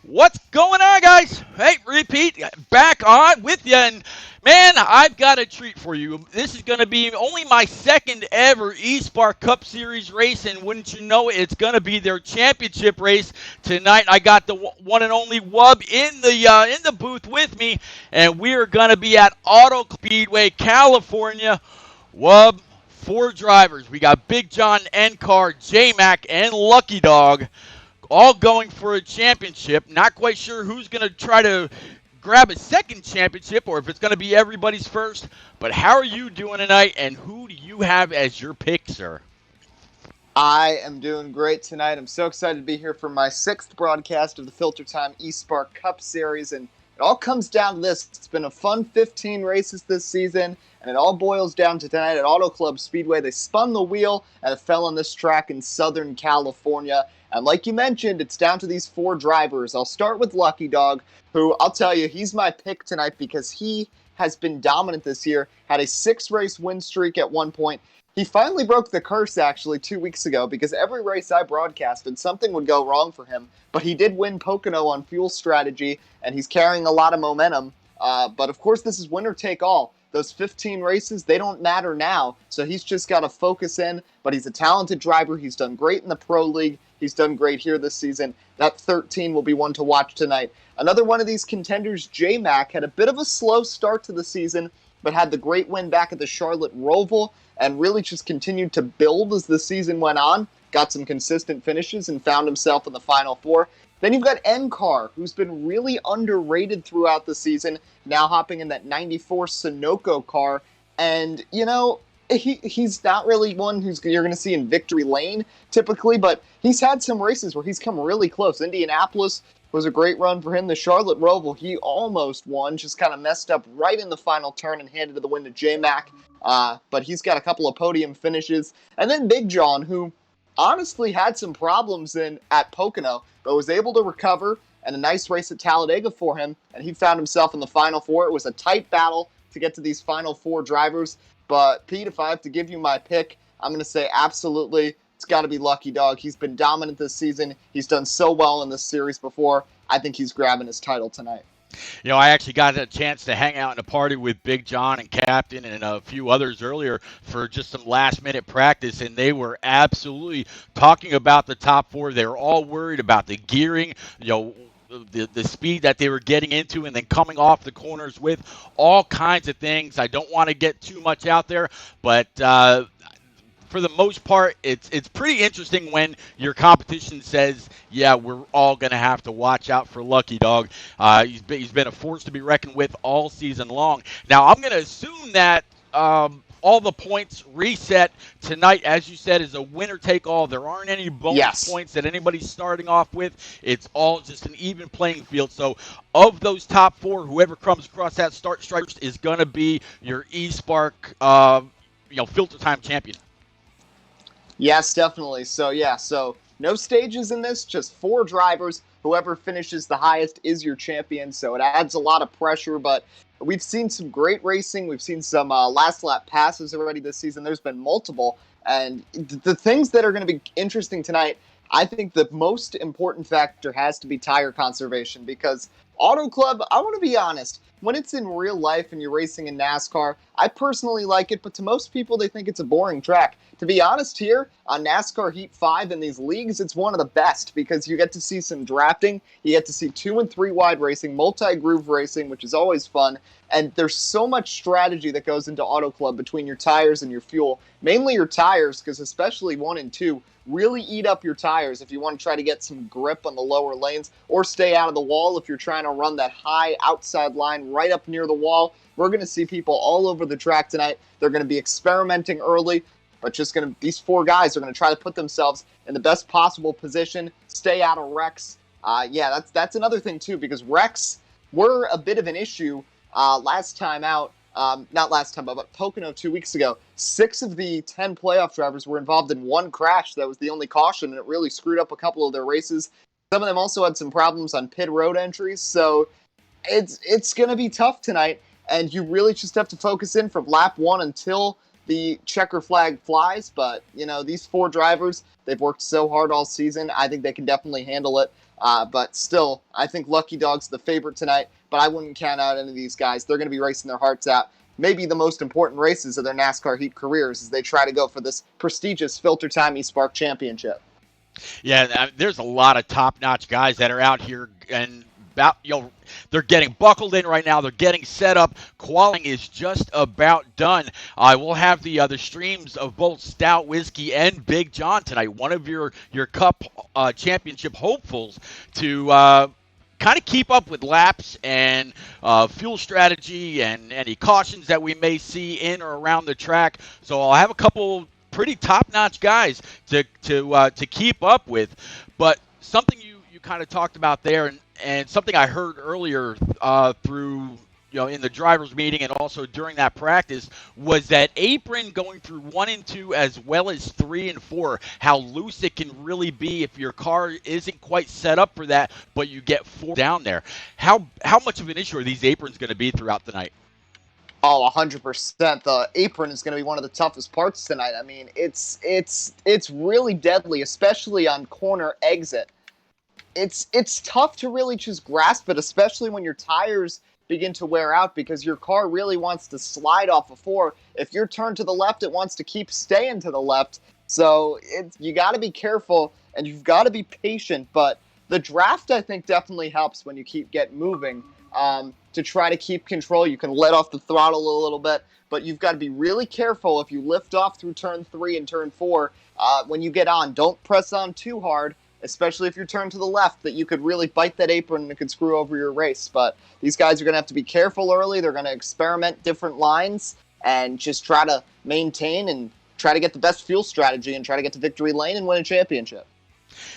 What's going on, guys? Hey, repeat, back on with you. And man, I've got a treat for you. This is going to be only my second ever eSpark Cup Series race, and wouldn't you know it, it's going to be their championship race tonight. I got the one and only Wub in the booth with me, and we are going to be at Auto Speedway, California. Wub, four drivers. We got Big John, N-Car, J-Mac, and Lucky Dog all going for a championship. Not quite sure who's going to try to grab a second championship or if it's going to be everybody's first. But how are you doing tonight, and who do you have as your pick, sir? I am doing great tonight. I'm so excited to be here for my sixth broadcast of the Filter Time eSpark Cup Series, and it all comes down to this. It's been a fun 15 races this season, and it all boils down to tonight at Auto Club Speedway. They spun the wheel, and it fell on this track in Southern California. And like you mentioned, it's down to these four drivers. I'll start with Lucky Dog, who I'll tell you, he's my pick tonight because he has been dominant this year, had a 6-race win streak at one point. He finally broke the curse, actually, 2 weeks ago, because every race I broadcasted, something would go wrong for him. But he did win Pocono on fuel strategy, and he's carrying a lot of momentum. But, of course, this is winner take all. Those 15 races, they don't matter now, so he's just got to focus in. But he's a talented driver. He's done great in the Pro League. He's done great here this season. That 13 will be one to watch tonight. Another one of these contenders, J-Mac, had a bit of a slow start to the season, but had the great win back at the Charlotte Roval, and really just continued to build as the season went on, got some consistent finishes, and found himself in the Final Four. Then you've got N-Car, who's been really underrated throughout the season, now hopping in that 94 Sunoco car, and, you know, he's not really one you're going to see in victory lane, typically, but he's had some races where he's come really close. Indianapolis was a great run for him. The Charlotte Roval, he almost won, just kind of messed up right in the final turn and handed the win to J-Mac. But he's got a couple of podium finishes. And then Big John, who honestly had some problems at Pocono, but was able to recover, and a nice race at Talladega for him, and he found himself in the Final Four. It was a tight battle to get to these Final Four drivers. But, Pete, if I have to give you my pick, I'm going to say absolutely it's got to be Lucky Dog. He's been dominant this season. He's done so well in this series before. I think he's grabbing his title tonight. You know, I actually got a chance to hang out in a party with Big John and Captain and a few others earlier for just some last-minute practice, and they were absolutely talking about the top four. They were all worried about the gearing, you know, the speed that they were getting into and then coming off the corners with all kinds of things. I don't want to get too much out there, but for the most part, it's pretty interesting when your competition says, yeah, we're all going to have to watch out for Lucky Dog. He's been a force to be reckoned with all season long. Now, I'm going to assume that all the points reset tonight, as you said, is a winner-take-all. There aren't any bonus points that anybody's starting off with. It's all just an even playing field. So of those top four, whoever comes across that start strike is going to be your eSpark Filter Time champion. Yes, definitely. So no stages in this, just four drivers. Whoever finishes the highest is your champion, so it adds a lot of pressure, but we've seen some great racing. We've seen some last lap passes already this season. There's been multiple, and the things that are going to be interesting tonight, I think the most important factor has to be tire conservation, because Auto Club, I want to be honest, when it's in real life and you're racing in NASCAR, I personally like it, but to most people, they think it's a boring track. To be honest, here on NASCAR Heat 5 in these leagues, it's one of the best because you get to see some drafting, you get to see 2 and 3 wide racing, multi-groove racing, which is always fun, and there's so much strategy that goes into Auto Club between your tires and your fuel. Mainly your tires, because especially 1 and 2, really eat up your tires if you want to try to get some grip on the lower lanes or stay out of the wall if you're trying to run that high outside line right up near the wall. We're going to see people all over the track tonight. They're going to be experimenting early, but these four guys are going to try to put themselves in the best possible position, stay out of wrecks. That's another thing too, because wrecks were a bit of an issue last time out. Not last time, but Pocono 2 weeks ago. 6 of the 10 playoff drivers were involved in one crash that was the only caution, and it really screwed up a couple of their races. Some of them also had some problems on pit road entries, so it's going to be tough tonight, and you really just have to focus in from lap 1 until the checker flag flies. But, these 4 drivers, they've worked so hard all season. I think they can definitely handle it. But still, I think Lucky Dog's the favorite tonight, but I wouldn't count out any of these guys. They're going to be racing their hearts out. Maybe the most important races of their NASCAR Heat careers as they try to go for this prestigious Filter Time eSpark Championship. Yeah, there's a lot of top-notch guys that are out here, and they're getting buckled in right now. They're getting set up. Qualifying is just about done. I will have the streams of both Stout Whiskey and Big John tonight. One of your Cup Championship hopefuls to kind of keep up with laps and fuel strategy and any cautions that we may see in or around the track. So I'll have a couple pretty top-notch guys to keep up with. But something you kind of talked about there, and something I heard earlier through in the drivers' meeting and also during that practice, was that apron going through 1 and 2 as well as 3 and 4, how loose it can really be if your car isn't quite set up for that, but you get 4 down there. How much of an issue are these aprons going to be throughout the night? Oh, 100%. The apron is going to be one of the toughest parts tonight. I mean, it's really deadly, especially on corner exit. It's tough to really just grasp it, especially when your tires begin to wear out, because your car really wants to slide off of 4. If you're turned to the left, it wants to keep staying to the left. So you got to be careful and you've got to be patient. But the draft, I think, definitely helps when you get moving to try to keep control. You can let off the throttle a little bit, but you've got to be really careful if you lift off through turn 3 and turn 4. When you get on, don't press on too hard, especially if you're turned to the left, that you could really bite that apron and it could screw over your race. But these guys are going to have to be careful early. They're going to experiment different lines and just try to maintain and try to get the best fuel strategy and try to get to victory lane and win a championship.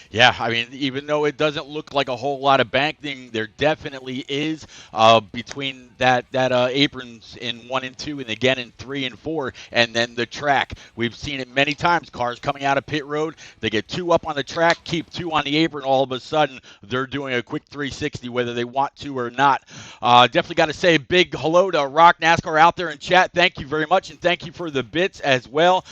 Yeah, I mean, even though it doesn't look like a whole lot of banking, there definitely is between that aprons in 1 and 2, and again in 3 and 4, and then the track. We've seen it many times. Cars coming out of pit road, they get 2 up on the track, keep 2 on the apron. All of a sudden, they're doing a quick 360, whether they want to or not. Definitely got to say a big hello to Rock NASCAR out there in chat. Thank you very much, and thank you for the bits as well.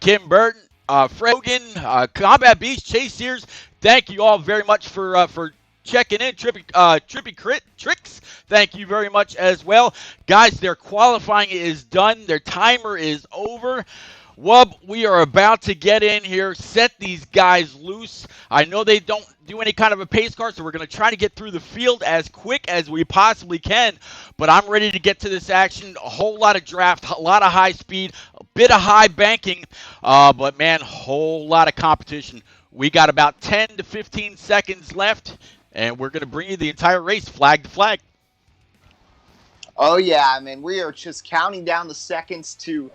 Kim Burton. Fred Hogan, Combat Beast, Chase Sears, thank you all very much for checking in. Trippy Crit Tricks, thank you very much as well. Guys, their qualifying is done. Their timer is over. Wub, we are about to get in here, set these guys loose. I know they don't do any kind of a pace car, so we're going to try to get through the field as quick as we possibly can. But I'm ready to get to this action. A whole lot of draft, a lot of high speed, a bit of high banking. But, man, whole lot of competition. We got about 10 to 15 seconds left, and we're going to bring you the entire race flag to flag. Oh, yeah. I mean, we are just counting down the seconds to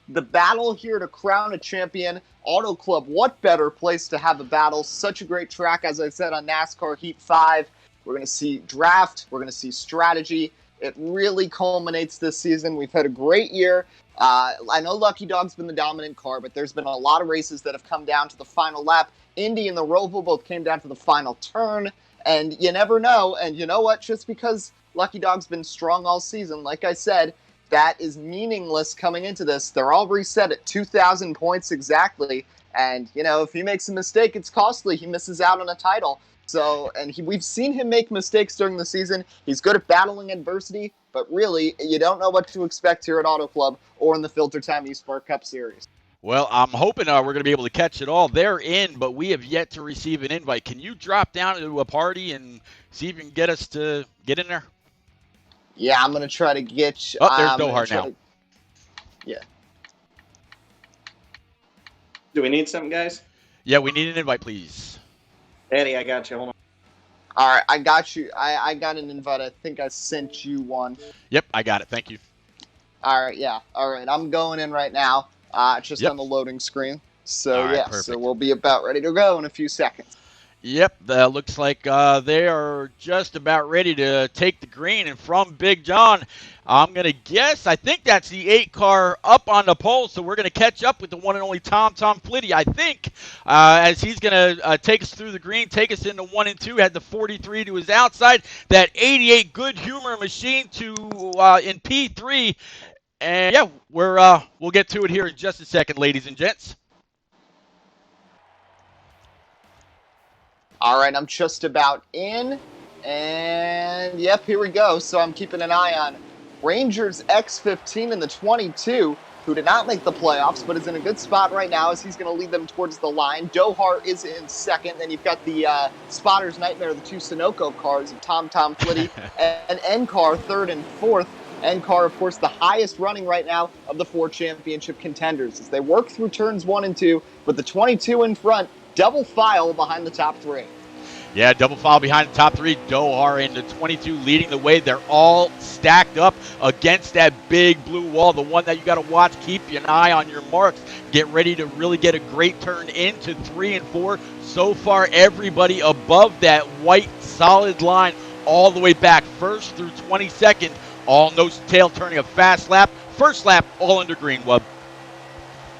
the battle here to crown a champion. Auto Club, what better place to have a battle? Such a great track, as I said, on NASCAR Heat 5. We're going to see draft. We're going to see strategy. It really culminates this season. We've had a great year. I know Lucky Dog's been the dominant car, but there's been a lot of races that have come down to the final lap. Indy and the Roval both came down to the final turn, and you never know. And you know what? Just because Lucky Dog's been strong all season, like I said, that is meaningless coming into this. They're all reset at 2,000 points exactly. And, if he makes a mistake, it's costly. He misses out on a title. So, and we've seen him make mistakes during the season. He's good at battling adversity, but really, you don't know what to expect here at Auto Club or in the Filter Time eSpark Cup Series. Well, I'm hoping we're going to be able to catch it all. They're in, but we have yet to receive an invite. Can you drop down to a party and see if you can get us to get in there? Yeah, I'm going to try to get you. Oh, there's Dohar now. Yeah. Do we need something, guys? Yeah, we need an invite, please. Eddie, I got you. Hold on. All right, I got you. I got an invite. I think I sent you one. Yep, I got it. Thank you. All right, yeah. All right, I'm going in right now. Just on the loading screen. So, right, yeah, perfect. So we'll be about ready to go in a few seconds. Yep, that looks like they are just about ready to take the green. And from Big John, I'm going to guess, I think that's the 8 car up on the pole. So we're going to catch up with the one and only Tom Flitty, I think, as he's going to take us through the green, take us into 1 and 2, had the 43 to his outside, that 88 Good Humor machine to in P3. And yeah, we'll get to it here in just a second, ladies and gents. All right, I'm just about in. And yep, here we go. So I'm keeping an eye on Rangers X15 in the 22, who did not make the playoffs, but is in a good spot right now as he's going to lead them towards the line. Dohar is in second. Then you've got the Spotter's Nightmare, the two Sunoco cars of Tom Flitty and NCAR third and fourth. NCAR, of course, the highest running right now of the 4 championship contenders as they work through turns 1 and 2 with the 22 in front, double file behind the top 3. Yeah, double file behind the top 3. Dohar and the 22 leading the way. They're all stacked up against that big blue wall, the one that you got to watch. Keep an eye on your marks. Get ready to really get a great turn into 3 and 4. So far, everybody above that white solid line all the way back, 1st through 22nd, all nose to tail, turning a fast lap. First lap, all under green, Wub.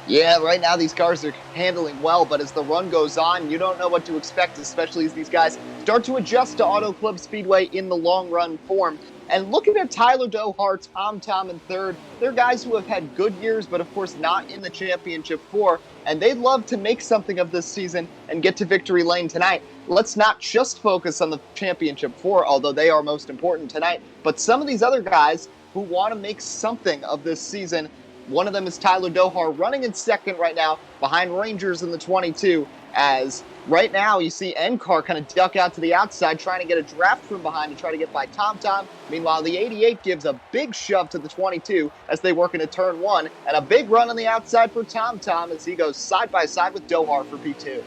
Yeah, right now these cars are handling well, but as the run goes on, you don't know what to expect, especially as these guys start to adjust to Auto Club Speedway in the long run form. And looking at Tyler Dohar, Tom in third, they're guys who have had good years, but of course not in the Championship 4, and they'd love to make something of this season and get to victory lane tonight. Let's not just focus on the Championship 4, although they are most important tonight, but some of these other guys who want to make something of this season. One of them is Tyler Dohar, running in second right now behind Rangers in the 22, as right now you see NCAR kind of duck out to the outside trying to get a draft from behind to try to get by Tom. Meanwhile, the 88 gives a big shove to the 22 as they work into turn 1, and a big run on the outside for Tom as he goes side by side with Dohar for P2.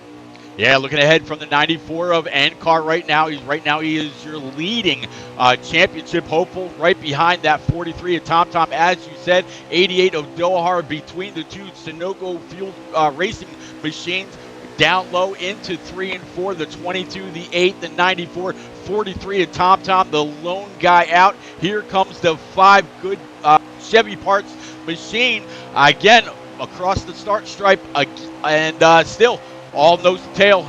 Yeah, looking ahead from the 94 of NCAR right now. He is your leading championship hopeful, right behind that 43 of Tom. As you said, 88 of Dohar between the two Sunoco fuel racing machines. Down low into 3 and 4, the 22, the 8, the 94, 43 of Tom, the lone guy out. Here comes the 5 good Chevy parts machine again across the start stripe, and still all nose to tail,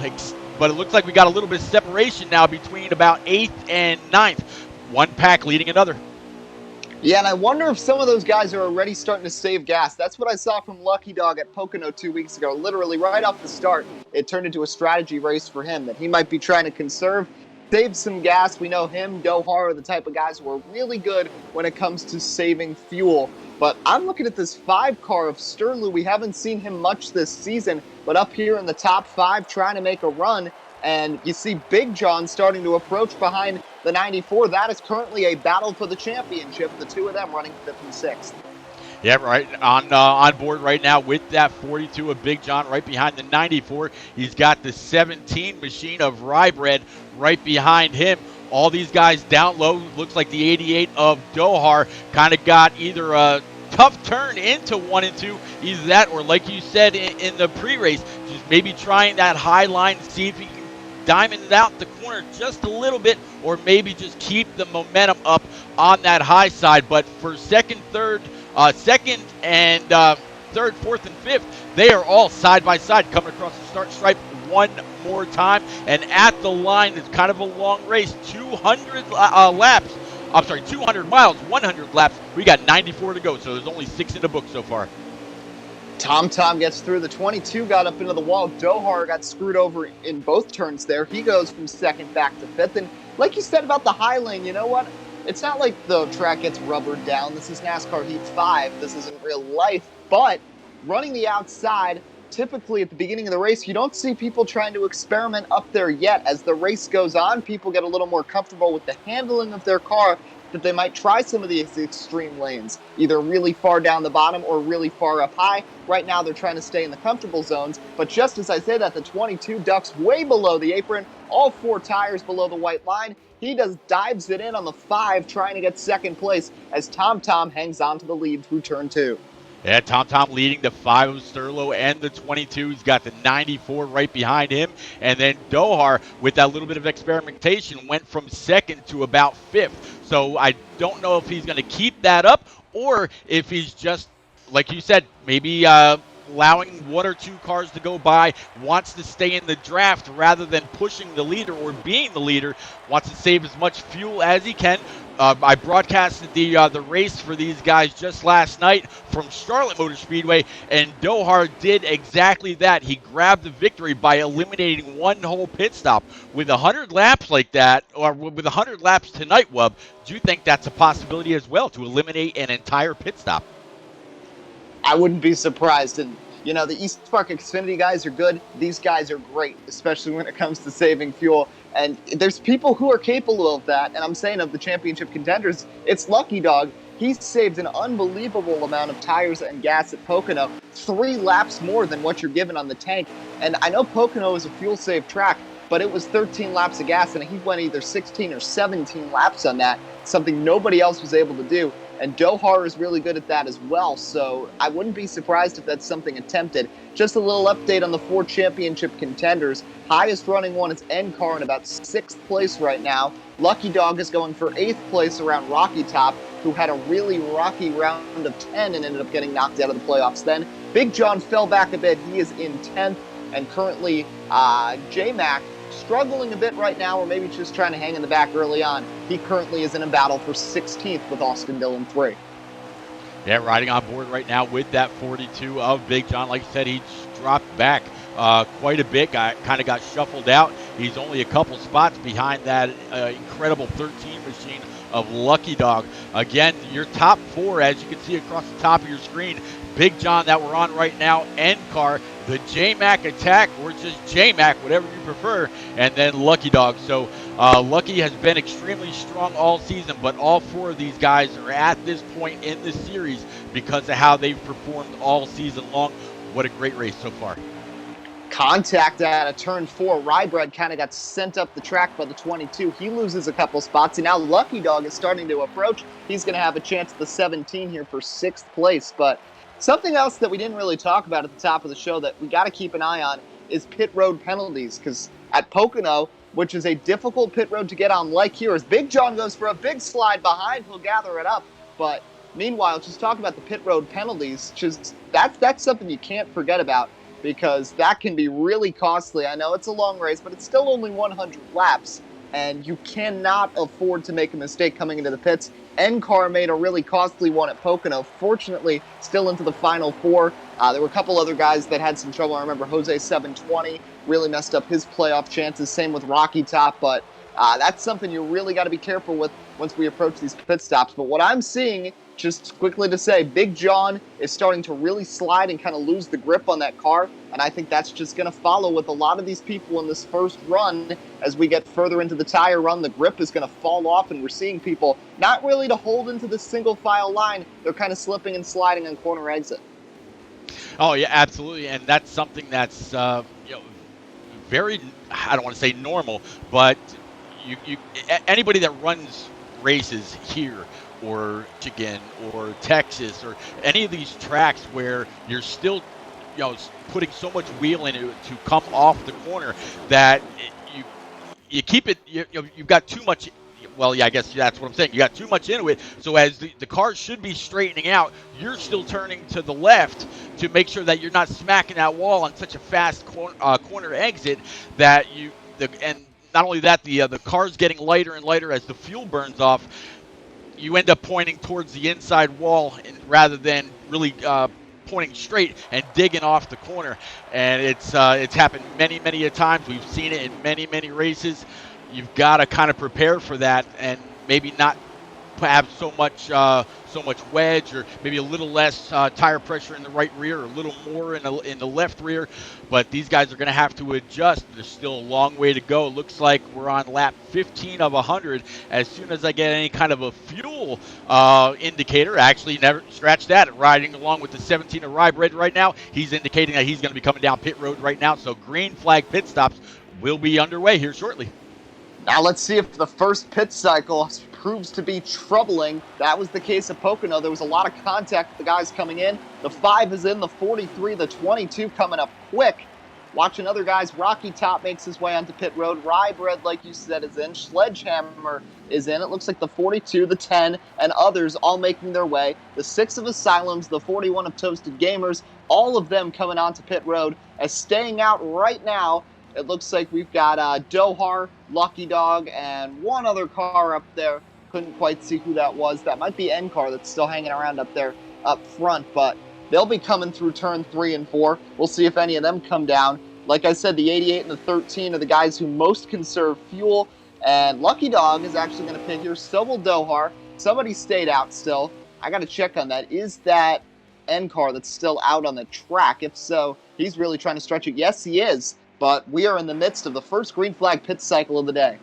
but it looks like we got a little bit of separation now between about 8th and 9th. One pack leading another. Yeah, and I wonder if some of those guys are already starting to save gas. That's what I saw from Lucky Dog at Pocono 2 weeks ago. Literally right off the start, it turned into a strategy race for him that he might be trying to conserve, save some gas. We know him, Dohar, are the type of guys who are really good when it comes to saving fuel. But I'm looking at this 5 car of Sturlu. We haven't seen him much this season, but up here in the top 5 trying to make a run. And you see Big John starting to approach behind the 94. That is currently a battle for the championship, the two of them running 5th and 6th. Yeah, right on board right now with that 42 of Big John right behind the 94. He's got the 17 machine of Rye Bread right behind him. All these guys down low. Looks like the 88 of Dohar kind of got either a tough turn into 1 and 2, either that or, like you said in the pre-race, just maybe trying that high line, see if he can diamond it out the corner just a little bit, or maybe just keep the momentum up on that high side. But for second and third, fourth, and fifth, they are all side by side coming across the start stripe one more time. And at the line, it's kind of a long race, 200 miles, 100 laps. We got 94 to go, so there's only 6 in the book so far. Tom gets through. The 22 got up into the wall. Dohar got screwed over in both turns there. He goes from second back to 5th. And like you said about the high lane, you know what? It's not like the track gets rubbered down. This is NASCAR Heat 5. This isn't real life. But running the outside, typically at the beginning of the race, you don't see people trying to experiment up there yet. As the race goes on, people get a little more comfortable with the handling of their car, that they might try some of these extreme lanes, either really far down the bottom or really far up high. Right now, they're trying to stay in the comfortable zones. But just as I say that, the 22 ducks way below the apron, all 4 tires below the white line. He dives it in on the 5, trying to get second place as Tom hangs on to the lead through turn 2. Yeah, Tom leading the 5 of Sturlo and the 22. He's got the 94 right behind him. And then Dohar, with that little bit of experimentation, went from second to about 5th. So I don't know if he's going to keep that up or if he's just, like you said, maybe allowing 1 or 2 cars to go by, wants to stay in the draft rather than pushing the leader or being the leader, wants to save as much fuel as he can, I broadcasted the race for these guys just last night from Charlotte Motor Speedway, and Dohar did exactly that. He grabbed the victory by eliminating one whole pit stop. With 100 laps like that, or with 100 laps tonight, Wub, do you think that's a possibility as well, to eliminate an entire pit stop? I wouldn't be surprised. And, the East Park Xfinity guys are good. These guys are great, especially when it comes to saving fuel. And there's people who are capable of that. And I'm saying of the championship contenders, it's Lucky Dog. He saved an unbelievable amount of tires and gas at Pocono, 3 laps more than what you're given on the tank. And I know Pocono is a fuel-safe track, but it was 13 laps of gas, and he went either 16 or 17 laps on that, something nobody else was able to do. And Dohar is really good at that as well, so I wouldn't be surprised if that's something attempted. Just a little update on the 4 championship contenders. Highest running one is NCAR in about 6th place right now. Lucky Dog is going for 8th place around Rocky Top, who had a really rocky round of 10 and ended up getting knocked out of the playoffs then. Big John fell back a bit. He is in 10th, and currently J-Mac struggling a bit right now, or maybe just trying to hang in the back early on. He currently is in a battle for 16th with Austin Dillon 3. Yeah, riding on board right now with that 42 of Big John. Like I said, he dropped back quite a bit, kind of got shuffled out. He's only a couple spots behind that incredible 13 machine of Lucky Dog. Again, your top 4, as you can see across the top of your screen, Big John that we're on right now, NCAR, the J-Mac Attack, or just J-Mac, whatever you prefer, and then Lucky Dog. So Lucky has been extremely strong all season, but all 4 of these guys are at this point in the series because of how they've performed all season long. What a great race so far. Contact at a turn 4. Rybread kind of got sent up the track by the 22. He loses a couple spots, and now Lucky Dog is starting to approach. He's going to have a chance at the 17 here for 6th place, but something else that we didn't really talk about at the top of the show that we got to keep an eye on is pit road penalties, because at Pocono, which is a difficult pit road to get on like here, as Big John goes for a big slide behind, he'll gather it up. But meanwhile, just talk about the pit road penalties. Just that's something you can't forget about, because that can be really costly. I know it's a long race, but it's still only 100 laps, and you cannot afford to make a mistake coming into the pits. NCAR made a really costly one at Pocono. Fortunately, still into the final 4. There were a couple other guys that had some trouble. I remember Jose 720 really messed up his playoff chances. Same with Rocky Top, but that's something you really got to be careful with once we approach these pit stops. But what I'm seeing, just quickly to say, Big John is starting to really slide and kind of lose the grip on that car, and I think that's just going to follow with a lot of these people in this first run. As we get further into the tire run, the grip is going to fall off, and we're seeing people not really to hold into the single file line. They're kind of slipping and sliding on corner exit. Oh, yeah, absolutely, and that's something that's very, I don't want to say normal, but anybody that runs races here or Michigan or Texas or any of these tracks where you're still putting so much wheel in it to come off the corner that you keep it, you've got too much. Well, yeah, I guess that's what I'm saying. You got too much into it. So as the car should be straightening out, you're still turning to the left to make sure that you're not smacking that wall on such a fast corner exit that and not only that, the car's getting lighter and lighter as the fuel burns off. You end up pointing towards the inside wall rather than really pointing straight and digging off the corner. And it's happened many, many a times. We've seen it in many, many races. You've got to kind of prepare for that and maybe not have so much wedge, or maybe a little less tire pressure in the right rear, or a little more in the left rear. But these guys are going to have to adjust. There's still a long way to go. It looks like we're on lap 15 of 100. As soon as I get any kind of a fuel indicator, actually never scratch that. Riding along with the 17 of Rybread right now, he's indicating that he's going to be coming down pit road right now. So green flag pit stops will be underway here shortly. Now let's see if the first pit cycle proves to be troubling. That was the case at Pocono. There was a lot of contact with the guys coming in. The 5 is in, the 43, the 22 coming up quick. Watching other guys. Rocky Top makes his way onto pit road. Rybread, like you said, is in. Sledgehammer is in. It looks like the 42, the 10, and others all making their way. The 6 of Asylums, the 41 of Toasted Gamers, all of them coming onto pit road. As staying out right now, it looks like we've got Dohar, Lucky Dog, and one other car up there. couldn't quite see who that was. That might be NCAR that's still hanging around up there up front, but they'll be coming through turn 3 and 4. We'll see if any of them come down. Like I said, the 88 and the 13 are the guys who most conserve fuel, and Lucky Dog is actually going to pit here. So will Dohar. Somebody stayed out still. I got to check on that. Is that NCAR that's still out on the track? If so, he's really trying to stretch it. Yes, he is, but we are in the midst of the first green flag pit cycle of the day.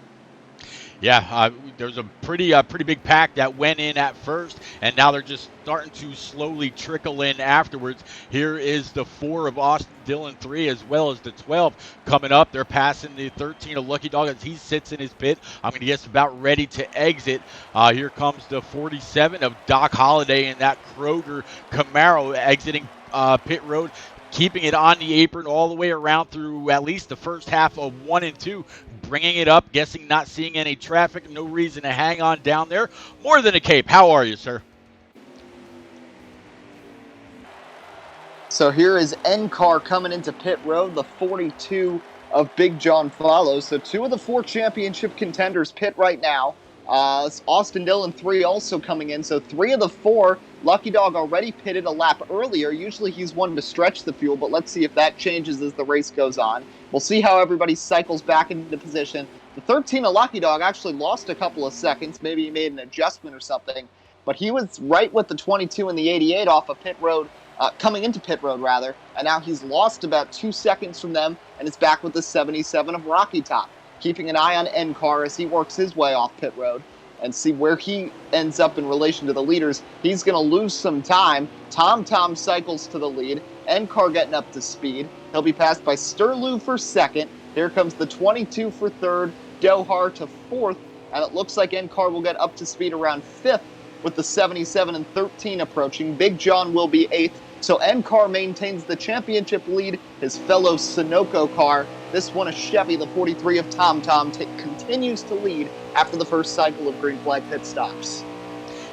Yeah, there's a pretty big pack that went in at first, and now they're just starting to slowly trickle in afterwards. Here is the 4 of Austin Dillon 3, as well as the 12 coming up. They're passing the 13 of Lucky Dog as he sits in his pit. I'm going to guess about ready to exit. Here comes the 47 of Doc Holliday in that Kroger Camaro exiting pit road, keeping it on the apron all the way around through at least the first half of 1 and 2, bringing it up, guessing not seeing any traffic, no reason to hang on down there. More than a cape. How are you, sir? So here is NCAR coming into pit road. The 42 of Big John follows. So 2 of the 4 championship contenders pit right now. Austin Dillon 3 also coming in. So 3 of the 4. Lucky Dog already pitted a lap earlier. Usually he's one to stretch the fuel, but let's see if that changes as the race goes on. We'll see how everybody cycles back into position. The 13 of Lucky Dog actually lost a couple of seconds. Maybe he made an adjustment or something. But he was right with the 22 and the 88 off of pit road, coming into pit road rather. And now he's lost about 2 seconds from them and is back with the 77 of Rocky Top. Keeping an eye on NCAR as he works his way off pit road and see where he ends up in relation to the leaders. He's going to lose some time. Tom cycles to the lead. NCAR getting up to speed. He'll be passed by Sterlu for second. Here comes the 22 for third. Dohar to fourth. And it looks like NCAR will get up to speed around fifth with the 77 and 13 approaching. Big John will be eighth. So NCAR maintains the championship lead. His fellow Sunoco car, this one a Chevy, the 43 of Tom, continues to lead after the first cycle of green flag pit stops.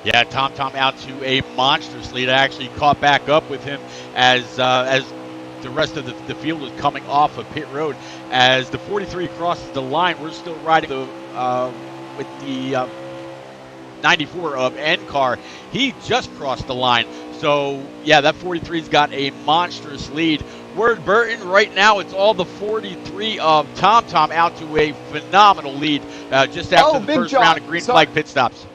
Yeah, Tom out to a monstrous lead. I actually caught back up with him as the rest of the field is coming off of pit road. As the 43 crosses the line, we're still riding with the 94 of NCAR. He just crossed the line. So, yeah, that 43's got a monstrous lead. Word Burton, right now it's all the 43 of Tom out to a phenomenal lead just after the first round of green flag pit stops.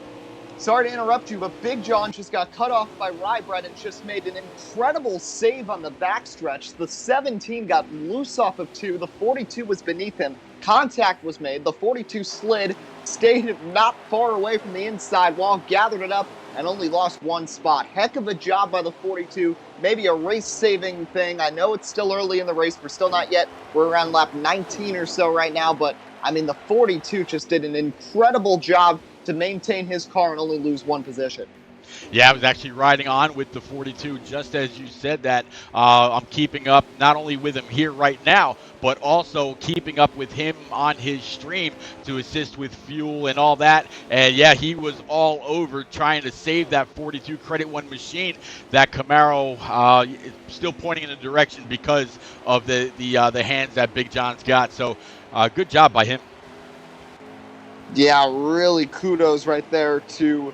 Sorry to interrupt you, but Big John just got cut off by Rybread and just made an incredible save on the backstretch. The 17 got loose off of 2. The 42 was beneath him. Contact was made. The 42 slid, stayed not far away from the inside wall, gathered it up, and only lost 1 spot. Heck of a job by the 42. Maybe a race-saving thing. I know it's still early in the race. We're still not yet. We're around lap 19 or so right now, but, I mean, the 42 just did an incredible job to maintain his car and only lose 1 position. Yeah, I was actually riding on with the 42 just as you said that. I'm keeping up not only with him here right now, but also keeping up with him on his stream to assist with fuel and all that. And yeah, he was all over trying to save that 42 Credit One machine. That Camaro still pointing in the direction because of the hands that Big John's got. So good job by him. Yeah, really kudos right there to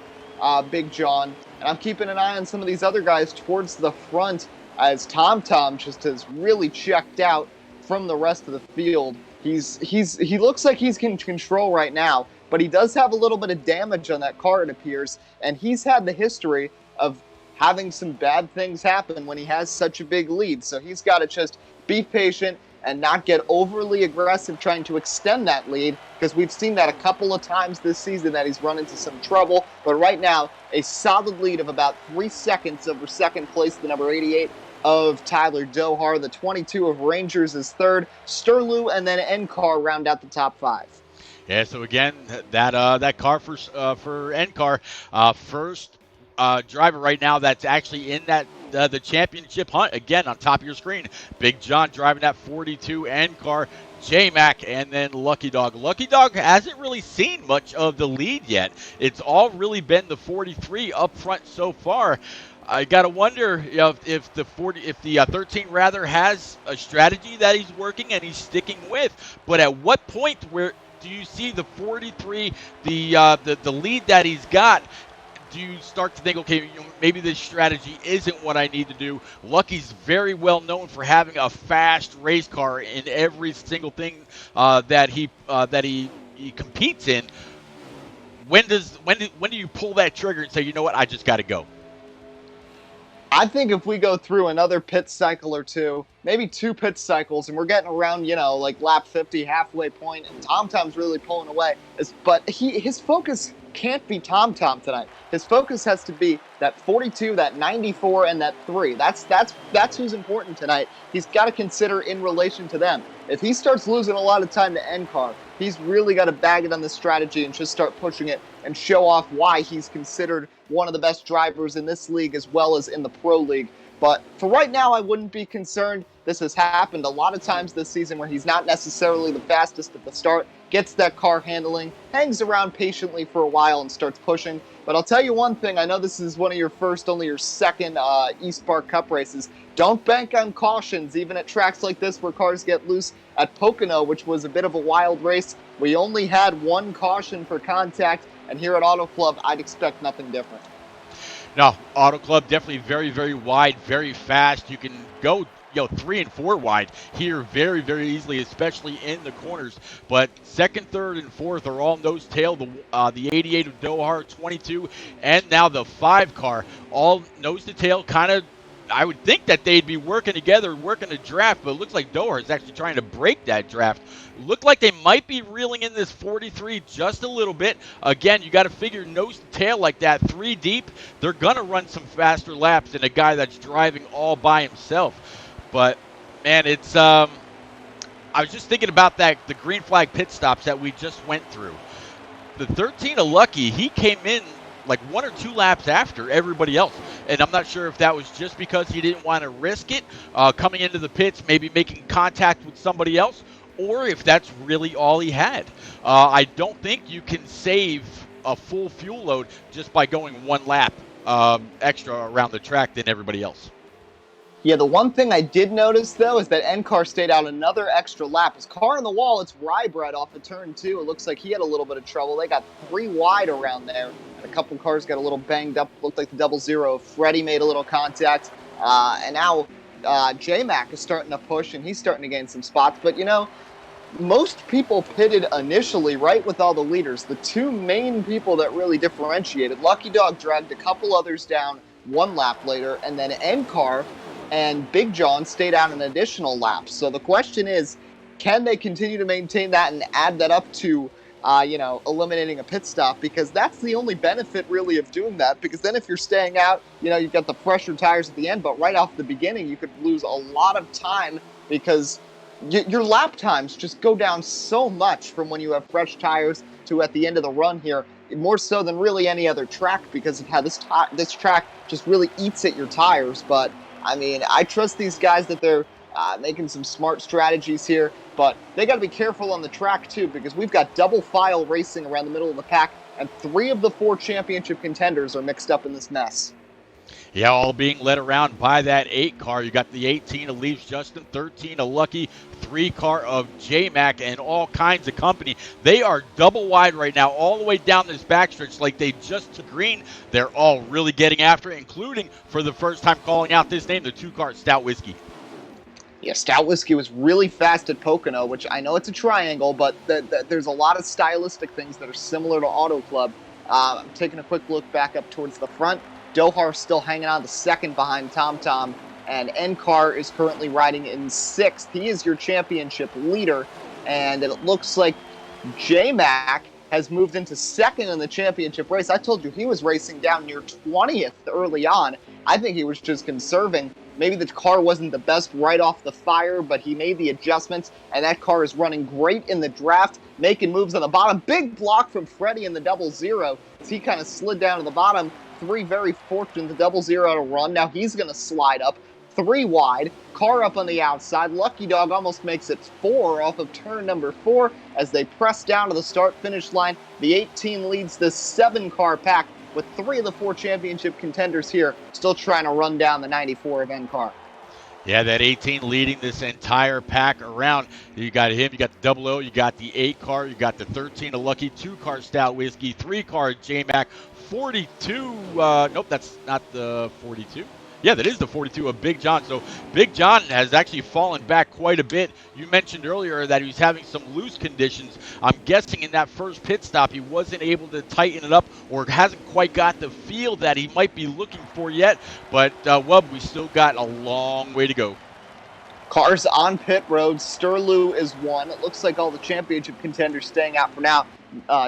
Big John. And I'm keeping an eye on some of these other guys towards the front as Tom just has really checked out from the rest of the field. He looks like he's in control right now, but he does have a little bit of damage on that car, it appears, and he's had the history of having some bad things happen when he has such a big lead. So he's got to just be patient and not get overly aggressive trying to extend that lead, because we've seen that a couple of times this season that he's run into some trouble. But right now, a solid lead of about 3 seconds over second place, the number 88 of Tyler Dohar. The 22 of Rangers is third. Sterlu and then NCAR round out the top 5. Yeah, so again, that car for NCAR, first driver right now that's actually in that the championship hunt. Again, on top of your screen, Big John driving that 42 NCAR, J-Mac, and then Lucky Dog. Lucky Dog hasn't really seen much of the lead yet. It's all really been the 43 up front so far. I gotta wonder if the 13 rather has a strategy that he's working and he's sticking with. But at what point do you see the 43, the lead that he's got? Do you start to think, okay, maybe this strategy isn't what I need to do? Lucky's very well known for having a fast race car in every single thing that he competes in. When do you pull that trigger and say, you know what, I just got to go? I think if we go through another pit cycle or two, maybe 2 pit cycles, and we're getting around, like lap 50, halfway point, and TomTom's really pulling away. But his focus can't be TomTom tonight. His focus has to be that 42, that 94, and that 3. That's who's important tonight. He's got to consider in relation to them. If he starts losing a lot of time to NCAR, he's really got to bag it on the strategy and just start pushing it and show off why he's considered one of the best drivers in this league as well as in the pro league. But for right now, I wouldn't be concerned. This has happened a lot of times this season where he's not necessarily the fastest at the start, gets that car handling, hangs around patiently for a while and starts pushing. But I'll tell you one thing. I know this is one of your first, only your second eSpark Cup races. Don't bank on cautions, even at tracks like this where cars get loose. At Pocono, which was a bit of a wild race, we only had 1 caution for contact. And here at Auto Club, I'd expect nothing different. No, Auto Club definitely very, very wide, very fast. You can go 3 and 4 wide here very, very easily, especially in the corners. But second, third, and fourth are all nose tail. The 88 of Dohar, 22, and now the 5 car, all nose to tail. Kind of, I would think that they'd be working together, working a draft, but it looks like Dohar is actually trying to break that draft. Look like they might be reeling in this 43 just a little bit. Again, you got to figure nose to tail like that, 3 deep. They're going to run some faster laps than a guy that's driving all by himself. But, man, it's I was just thinking about the green flag pit stops that we just went through. The 13 of Lucky, he came in like 1 or 2 laps after everybody else. And I'm not sure if that was just because he didn't want to risk it coming into the pits, maybe making contact with somebody else, or if that's really all he had. I don't think you can save a full fuel load just by going 1 lap extra around the track than everybody else. Yeah, the one thing I did notice, though, is that NCAR stayed out another extra lap. His car on the wall, it's Rybread off of turn 2. It looks like he had a little bit of trouble. They got 3 wide around there, and a couple cars got a little banged up. Looked like the 00. Freddie made a little contact, and now J-Mac is starting to push, and he's starting to gain some spots. But, most people pitted initially right with all the leaders. The 2 main people that really differentiated, Lucky Dog dragged a couple others down 1 lap later, and then NCAR and Big John stayed out an additional lap. So the question is, can they continue to maintain that and add that up to, eliminating a pit stop? Because that's the only benefit really of doing that. Because then if you're staying out, you've got the fresher tires at the end, but right off the beginning, you could lose a lot of time because your lap times just go down so much from when you have fresh tires to at the end of the run here, more so than really any other track because of how this track just really eats at your tires. But I mean, I trust these guys that they're making some smart strategies here, but they got to be careful on the track too because we've got double file racing around the middle of the pack, and 3 of the 4 championship contenders are mixed up in this mess. Yeah, all being led around by that 8 car. You got the 18 of Leaves Justin, 13 of Lucky, 3 car of J-Mac, and all kinds of company. They are double wide right now, all the way down this backstretch like they just took green. They're all really getting after it, including, for the first time calling out this name, the 2 car Stout Whiskey. Yeah, Stout Whiskey was really fast at Pocono, which I know it's a triangle, but there's a lot of stylistic things that are similar to Auto Club. I'm taking a quick look back up towards the front. Dohar still hanging on to second behind TomTom, and NCAR is currently riding in 6th. He is your championship leader, and it looks like J-Mac has moved into 2nd in the championship race. I told you he was racing down near 20th early on. I think he was just conserving. Maybe the car wasn't the best right off the fire, but he made the adjustments, and that car is running great in the draft, making moves on the bottom. Big block from Freddie in the 00 as he kind of slid down to the bottom. 3 very fortunate, the 00 to run. Now he's going to slide up 3 wide, car up on the outside. Lucky Dog almost makes it 4 off of turn number 4 as they press down to the start-finish line. The 18 leads the 7-car pack with 3 of the 4 championship contenders here still trying to run down the 94 of NCAR. Yeah, that 18 leading this entire pack around. You got him, you got the double O, you got the 8 car, you got the 13 of Lucky, 2 car Stout Whiskey, 3 car J Mac, 42. Nope, that's not the 42. Yeah, that is the 42 of Big John. So Big John has actually fallen back quite a bit. You mentioned earlier that he was having some loose conditions. I'm guessing in that first pit stop he wasn't able to tighten it up or hasn't quite got the feel that he might be looking for yet. But, Wub, we still got a long way to go. Cars on pit road. Sterlu is one. It looks like all the championship contenders staying out for now.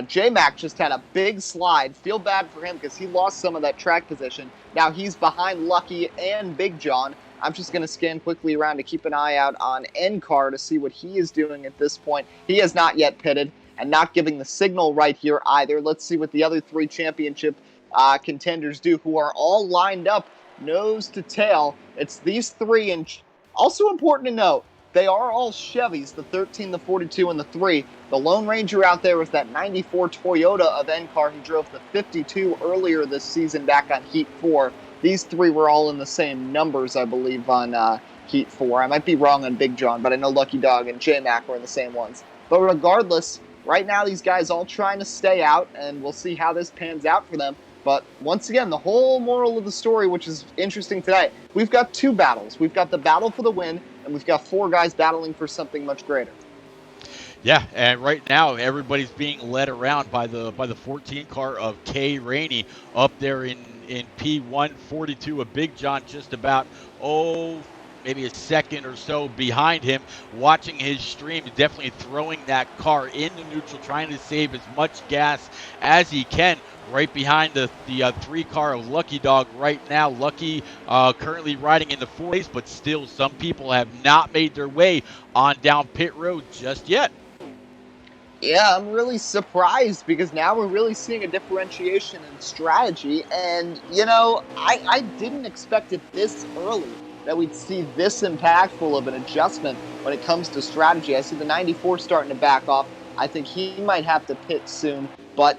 J-Mac just had a big slide. Feel bad for him because he lost some of that track position. Now he's behind Lucky and Big John. I'm just going to scan quickly around to keep an eye out on N-Car to see what he is doing at this point. He has not yet pitted and not giving the signal right here either. Let's see what the other three championship contenders do, who are all lined up nose to tail. It's these three, and also important to note, they are all Chevys, the 13, the 42, and the 3. The Lone Ranger out there was that 94 Toyota of N-Car. He drove the 52 earlier this season back on Heat 4. These three were all in the same numbers, I believe, on Heat 4. I might be wrong on Big John, but I know Lucky Dog and J-Mac were in the same ones. But regardless, right now these guys all trying to stay out, and we'll see how this pans out for them. But once again, the whole moral of the story, which is interesting tonight, we've got two battles. We've got the battle for the win, and we've got four guys battling for something much greater. Yeah, and right now everybody's being led around by the 14 car of K Rainey up there in P1. 42 of Big John just about maybe a second or so behind him, watching his stream, definitely throwing that car into neutral, trying to save as much gas as he can. Right behind the 3 car of Lucky Dog right now. Lucky currently riding in the 4 place, but still some people have not made their way on down pit road just yet. Yeah, I'm really surprised because now we're really seeing a differentiation in strategy. And, I didn't expect it this early that we'd see this impactful of an adjustment when it comes to strategy. I see the 94 starting to back off. I think he might have to pit soon. But,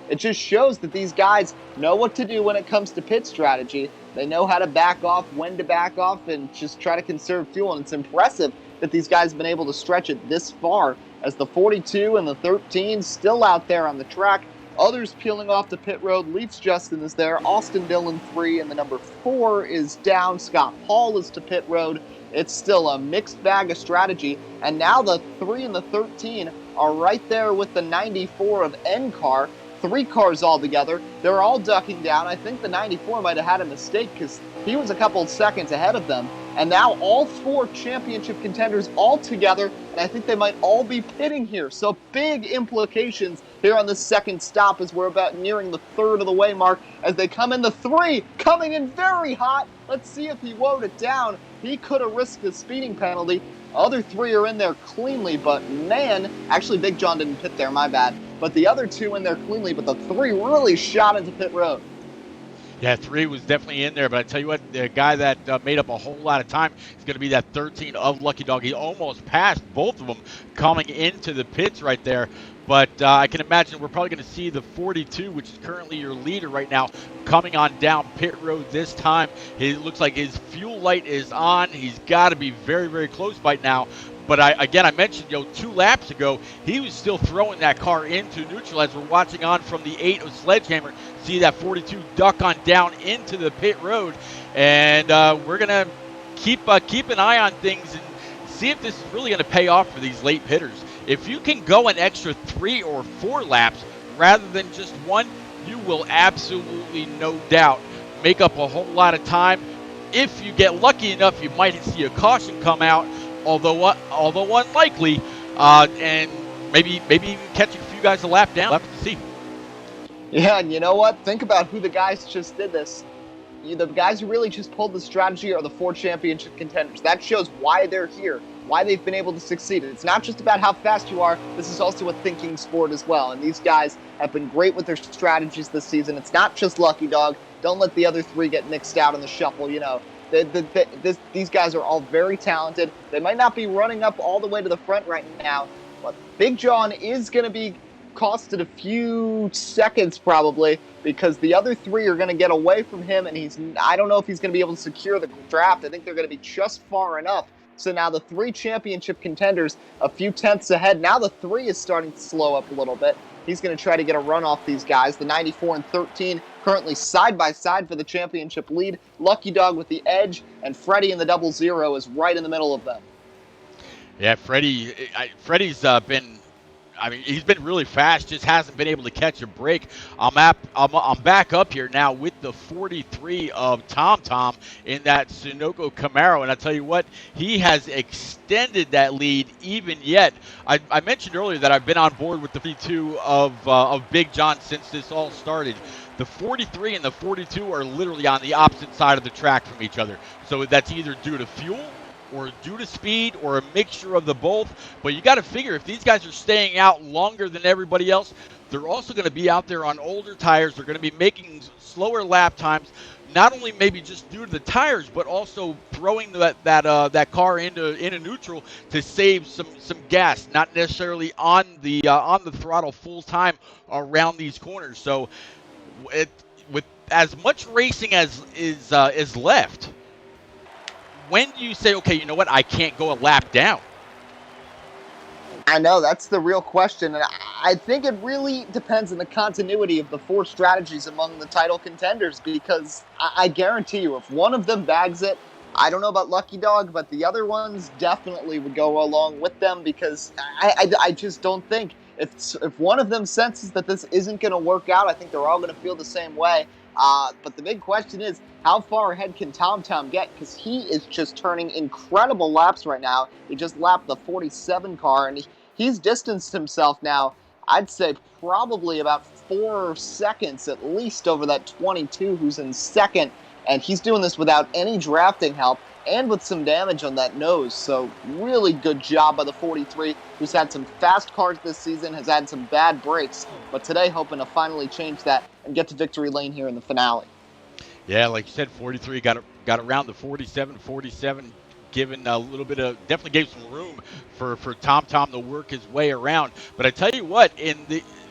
it just shows that these guys know what to do when it comes to pit strategy. They know how to back off, when to back off, and just try to conserve fuel. And it's impressive that these guys have been able to stretch it this far, as the 42 and the 13 still out there on the track. Others peeling off the pit road. Leafs Justin is there. Austin Dillon 3, and the number 4 is down. Scott Paul is to pit road. It's still a mixed bag of strategy. And now the 3 and the 13 are right there with the 94 of N-Car. 3 cars all together. They're all ducking down. I think the 94 might have had a mistake because he was a couple seconds ahead of them. And now all 4 championship contenders all together, and I think they might all be pitting here. So big implications here on the second stop as we're about nearing the third of the way mark as they come in. The 3 coming in very hot. Let's see if he woed it down. He could have risked a speeding penalty. Other 3 are in there cleanly, but man, actually Big John didn't pit there, my bad. But the other 2 in there cleanly, but the 3 really shot into pit road. Yeah, 3 was definitely in there, but I tell you what, the guy that made up a whole lot of time is going to be that 13 of Lucky Dog. He almost passed both of them coming into the pits right there. But I can imagine we're probably going to see the 42, which is currently your leader right now, coming on down pit road this time. It looks like his fuel light is on. He's got to be very, very close by now. But I mentioned, 2 laps ago, he was still throwing that car into neutral as we're watching on from the 8 of Sledgehammer. See that 42 duck on down into the pit road. And we're going to keep an eye on things and see if this is really going to pay off for these late pitters. If you can go an extra 3 or 4 laps rather than just 1, you will absolutely, no doubt, make up a whole lot of time. If you get lucky enough, you might see a caution come out, although unlikely, and maybe even catch a few guys a lap down. We'll have to see. Yeah, and you know what? Think about who the guys just did this. The guys who really just pulled the strategy are the 4 championship contenders. That shows why they're here, why they've been able to succeed. It's not just about how fast you are. This is also a thinking sport as well. And these guys have been great with their strategies this season. It's not just Lucky Dog. Don't let the other 3 get mixed out in the shuffle. These guys are all very talented. They might not be running up all the way to the front right now, but Big John is going to be costed a few seconds probably because the other three are going to get away from him, and I don't know if he's going to be able to secure the draft. I think they're going to be just far enough. So now the three championship contenders a few tenths ahead. Now the three is starting to slow up a little bit. He's going to try to get a run off these guys. The 94 and 13 currently side by side for the championship lead. Lucky Dog with the edge, and Freddie in the 00 is right in the middle of them. Yeah, Freddie's been. I mean, he's been really fast, just hasn't been able to catch a break. I'm back up here now with the 43 of Tom Tom in that Sunoco Camaro, and I tell you what, he has extended that lead even yet. I mentioned earlier that I've been on board with the 42 of Big John since this all started. The 43 and the 42 are literally on the opposite side of the track from each other, so that's either due to fuel or due to speed, or a mixture of the both. But you got to figure, if these guys are staying out longer than everybody else, they're also going to be out there on older tires. They're going to be making slower lap times, not only maybe just due to the tires, but also throwing that car into neutral to save some gas, not necessarily on the throttle full time around these corners. So, with as much racing as is left, when do you say, okay, you know what, I can't go a lap down? I know, that's the real question, and I think it really depends on the continuity of the four strategies among the title contenders, because I guarantee you, if one of them bags it, I don't know about Lucky Dog, but the other ones definitely would go along with them, because I just don't think, if one of them senses that this isn't going to work out, I think they're all going to feel the same way. But the big question is, how far ahead can Tom Tom get? Because he is just turning incredible laps right now. He just lapped the 47 car, and he's distanced himself now, I'd say probably about 4 seconds at least over that 22 who's in second. And he's doing this without any drafting help and with some damage on that nose. So really good job by the 43, who's had some fast cars this season, has had some bad breaks, but today hoping to finally change that and get to victory lane here in the finale. Yeah, like you said, 43 got around the 47, given a little bit of, definitely gave some room for Tom Tom to work his way around. But I tell you what,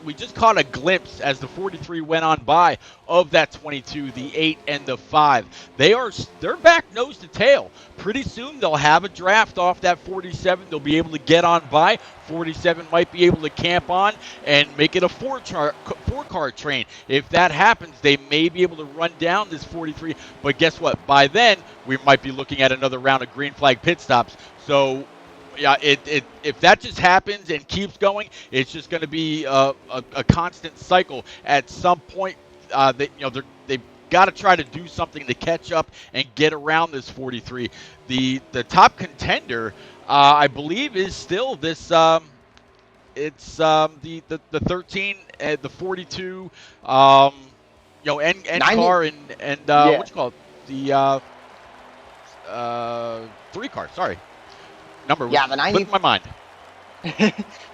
we just caught a glimpse as the 43 went on by of that 22, the 8 and the 5. They're back nose to tail. Pretty soon they'll have a draft off that 47. They'll be able to get on by. 47 might be able to camp on and make it a four-car train. If that happens, they may be able to run down this 43. But guess what? By then, we might be looking at another round of green flag pit stops. So, yeah, if that just happens and keeps going, it's just going to be a constant cycle. At some point, they've got to try to do something to catch up and get around this 43. The top contender, I believe, is still this. It's the 13, the 42, NCAR and yeah. what you call it, the 3 car. Sorry, number. Yeah, the 90. Slipped my mind.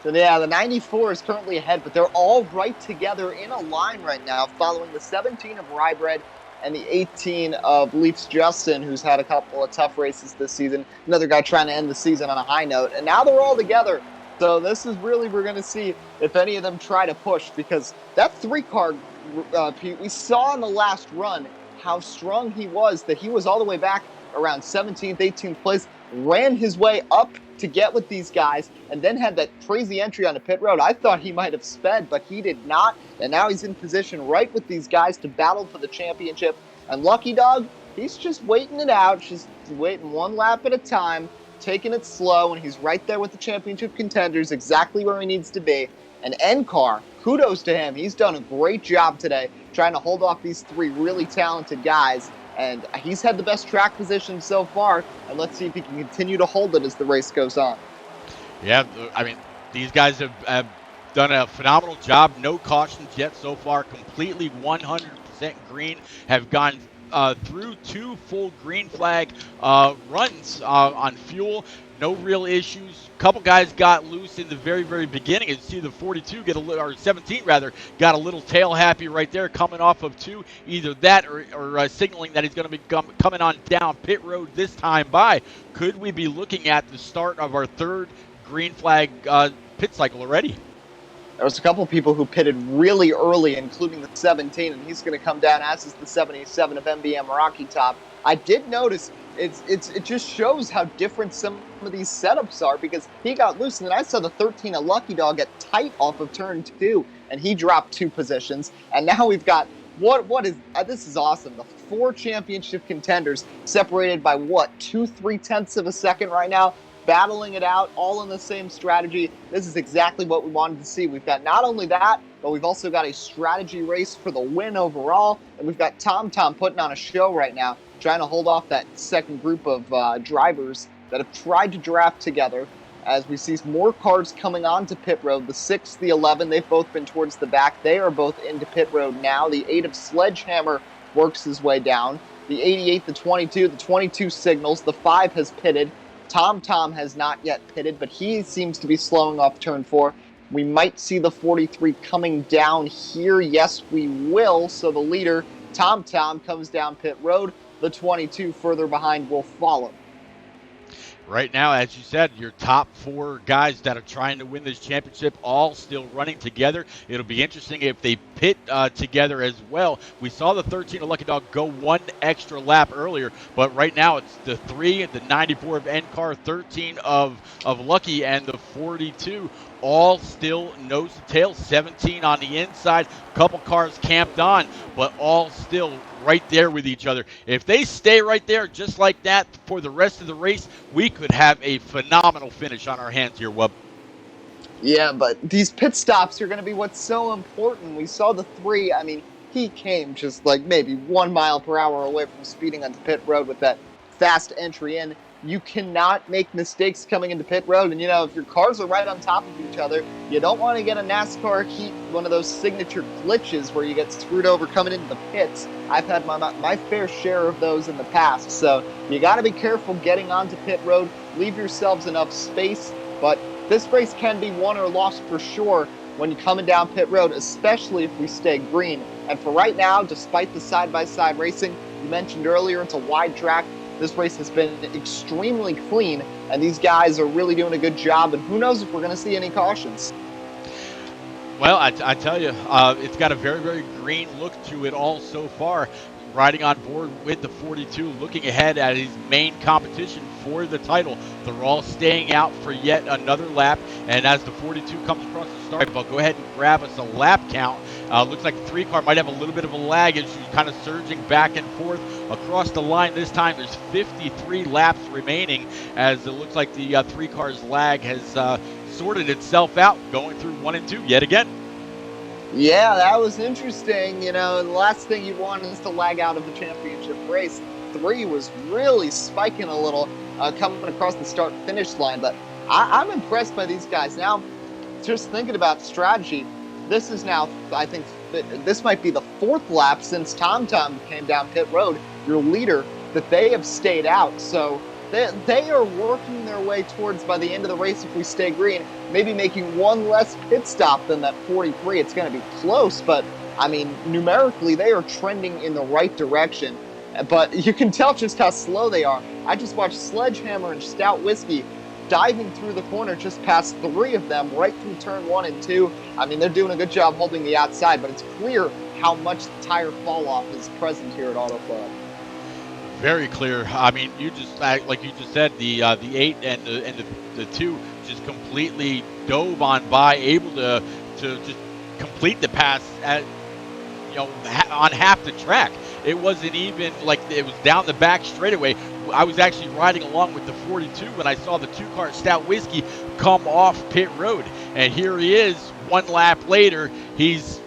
So yeah, the 94 is currently ahead, but they're all right together in a line right now, following the 17 of Rybread and the 18 of Leafs Justin, who's had a couple of tough races this season. Another guy trying to end the season on a high note, and now they're all together. So this is really, we're going to see if any of them try to push, because that 3 car, Pete, we saw in the last run how strong he was, that he was all the way back around 17th, 18th place, ran his way up to get with these guys, and then had that crazy entry on the pit road. I thought he might have sped, but he did not, and now he's in position right with these guys to battle for the championship. And Lucky Dog, he's just waiting it out, just waiting one lap at a time, taking it slow, and he's right there with the championship contenders, exactly where he needs to be. And NCAR, kudos to him. He's done a great job today trying to hold off these 3 really talented guys. And he's had the best track position so far, and let's see if he can continue to hold it as the race goes on. Yeah, I mean, these guys have done a phenomenal job. No cautions yet so far. Completely 100% green. Have gone through 2 full green flag runs on fuel. No real issues. A couple guys got loose in the very, very beginning. You see the 42 or 17 rather, got a little tail happy right there coming off of 2. Either that or signaling that he's going to be coming on down pit road this time by. Could we be looking at the start of our 3rd green flag pit cycle already? There was a couple of people who pitted really early, including the 17, and he's going to come down, as is the 77 of MBM Rocky Top. I did notice it just shows how different some of these setups are, because he got loose, and then I saw the 13 of Lucky Dog get tight off of turn 2, and he dropped 2 positions. And now we've got this is awesome. The 4 championship contenders separated by 2-3 of a second right now, battling it out, all in the same strategy. This is exactly what we wanted to see. We've got not only that, but we've also got a strategy race for the win overall, and we've got Tom putting on a show right now, trying to hold off that second group of drivers that have tried to draft together. As we see more cars coming onto pit road, the 6, the 11, they've both been towards the back. They are both into pit road now. The 8 of Sledgehammer works his way down. The 88, the 22 signals. The 5 has pitted. Tom has not yet pitted, but he seems to be slowing off turn 4. We might see the 43 coming down here. Yes, we will. So the leader, Tom comes down pit road. The 22 further behind will follow. Right now, as you said, your top 4 guys that are trying to win this championship all still running together. It'll be interesting if they pit together as well. We saw the 13 of Lucky Dog go 1 extra lap earlier, but right now it's the 3, the 94 of NCAR, 13 of Lucky, and the 42 all still nose to tail, 17 on the inside, couple cars camped on, but all still right there with each other. If they stay right there just like that for the rest of the race, we could have a phenomenal finish on our hands here, Wub. Yeah, but these pit stops are going to be what's so important. We saw the 3, I mean, he came just like maybe 1 mile per hour away from speeding onto pit road with that fast entry in. You cannot make mistakes coming into pit road. And, if your cars are right on top of each other, you don't want to get a NASCAR heat, one of those signature glitches where you get screwed over coming into the pits. I've had my fair share of those in the past. So you got to be careful getting onto pit road. Leave yourselves enough space. But this race can be won or lost for sure when you're coming down pit road, especially if we stay green. And for right now, despite the side-by-side racing, you mentioned earlier, it's a wide track. This race has been extremely clean, and these guys are really doing a good job, and who knows if we're going to see any cautions. Well, I tell you, it's got a very, very green look to it all so far. Riding on board with the 42, looking ahead at his main competition for the title. They're all staying out for yet another lap, and as the 42 comes across the start, I'll go ahead and grab us a lap count. Looks like the 3 car might have a little bit of a lag as she's kind of surging back and forth across the line. This time there's 53 laps remaining, as it looks like the 3 car's lag has sorted itself out, going through 1 and 2 yet again. Yeah, that was interesting. The last thing you want is to lag out of the championship race. 3 was really spiking a little coming across the start-finish line, but I'm impressed by these guys. Now, just thinking about strategy, this is now, I think, this might be the 4th lap since Tom came down pit road, your leader, that they have stayed out. So they are working their way towards, by the end of the race, if we stay green, maybe making 1 less pit stop than that 43. It's going to be close, but, I mean, numerically, they are trending in the right direction. But you can tell just how slow they are. I just watched Sledgehammer and Stout Whiskey diving through the corner just past 3 of them, right through turn 1 and 2. I mean, they're doing a good job holding the outside, but it's clear how much tire fall-off is present here at Auto Club. Very clear. I mean, you just like you just said, the 8 and the 2 just completely dove on by, able to just complete the pass at on half the track. It wasn't even like it was down the back straightaway. I was actually riding along with the 42 when I saw the 2-car Stout Whiskey come off pit road, and here he is 1 lap later. He's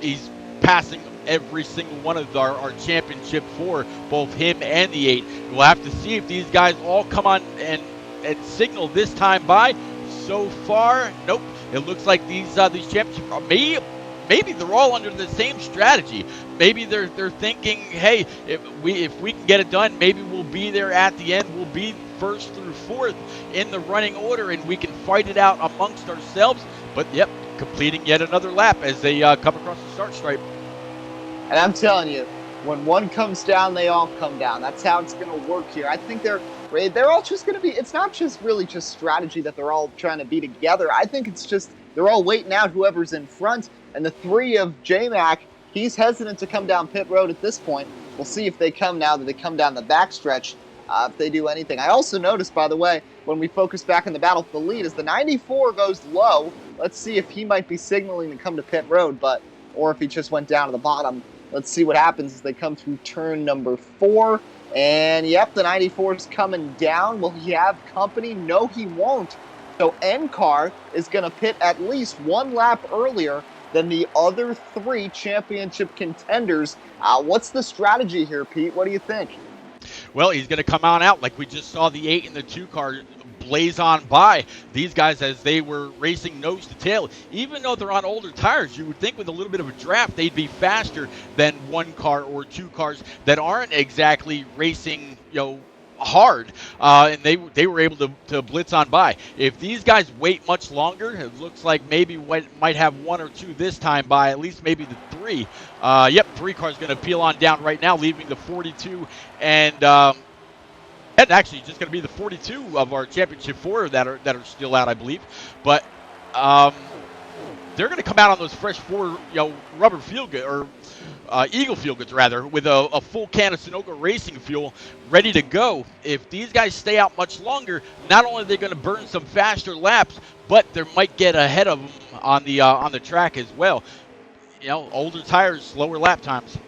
passing every single one of our championship 4, both him and the 8. We'll have to see if these guys all come on and signal this time by. So far, nope. It looks like these championships are maybe they're all under the same strategy. Maybe they're thinking, hey, if we can get it done, maybe we'll be there at the end. We'll be 1st through 4th in the running order, and we can fight it out amongst ourselves. But yep, completing yet another lap as they come across the start stripe. And I'm telling you, when one comes down, they all come down. That's how it's going to work here. I think they're all just going to be, it's not just really just strategy that they're all trying to be together. I think it's just they're all waiting out whoever's in front. And the 3 of J-Mac, he's hesitant to come down pit road at this point. We'll see if they come now that they come down the backstretch, if they do anything. I also noticed, by the way, when we focus back on the battle for the lead, as the 94 goes low, let's see if he might be signaling to come to pit road, or if he just went down to the bottom. Let's see what happens as they come through turn number 4. And yep, the 94 is coming down. Will he have company? No, he won't. So NCAR is going to pit at least one lap earlier than the other 3 championship contenders. What's the strategy here, Pete? What do you think? Well, he's going to come on out like we just saw the 8 and the 2 car blaze on by these guys as they were racing nose to tail. Even though they're on older tires, you would think with a little bit of a draft they'd be faster than 1 car or 2 cars that aren't exactly racing, hard, and they were able to blitz on by. If these guys wait much longer, it looks like maybe might have 1 or 2 this time by, at least maybe the 3. 3 cars going to peel on down right now, leaving the 42 and actually just going to be the 42 of our championship 4 that are still out, I believe. But they're going to come out on those fresh 4 rubber field good or Eagle fuel goods rather, with a full can of Sunoco racing fuel ready to go. If these guys stay out much longer, not only are they going to burn some faster laps, but they might get ahead of them on the track as well. Older tires, slower lap times.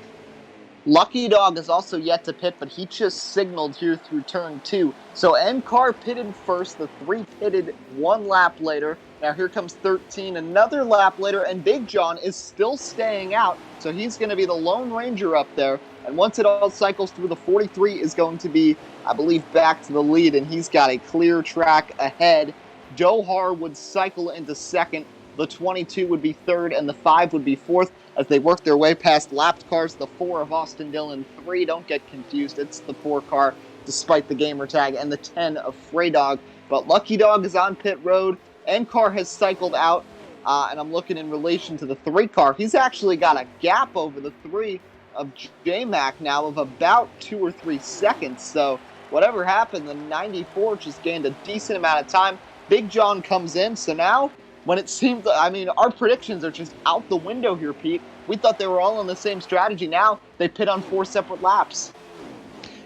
Lucky Dog is also yet to pit, but he just signaled here through turn 2. So NCAR pitted first, the 3 pitted 1 lap later. Now here comes 13, another lap later, and Big John is still staying out. So he's going to be the Lone Ranger up there. And once it all cycles through, the 43 is going to be, I believe, back to the lead, and he's got a clear track ahead. Dohar would cycle into second. The 22 would be third, and the 5 would be fourth as they work their way past lapped cars. The 4 of Austin Dillon, 3, don't get confused, it's the 4 car, despite the gamer tag, and the 10 of Frey Dog. But Lucky Dog is on pit road. NCAR has cycled out, and I'm looking in relation to the 3 car. He's actually got a gap over the 3 of J-Mac now of about 2 or 3 seconds. So whatever happened, the 94 just gained a decent amount of time. Big John comes in, so now when it seemed, our predictions are just out the window here, Pete. We thought they were all on the same strategy. Now they pit on 4 separate laps.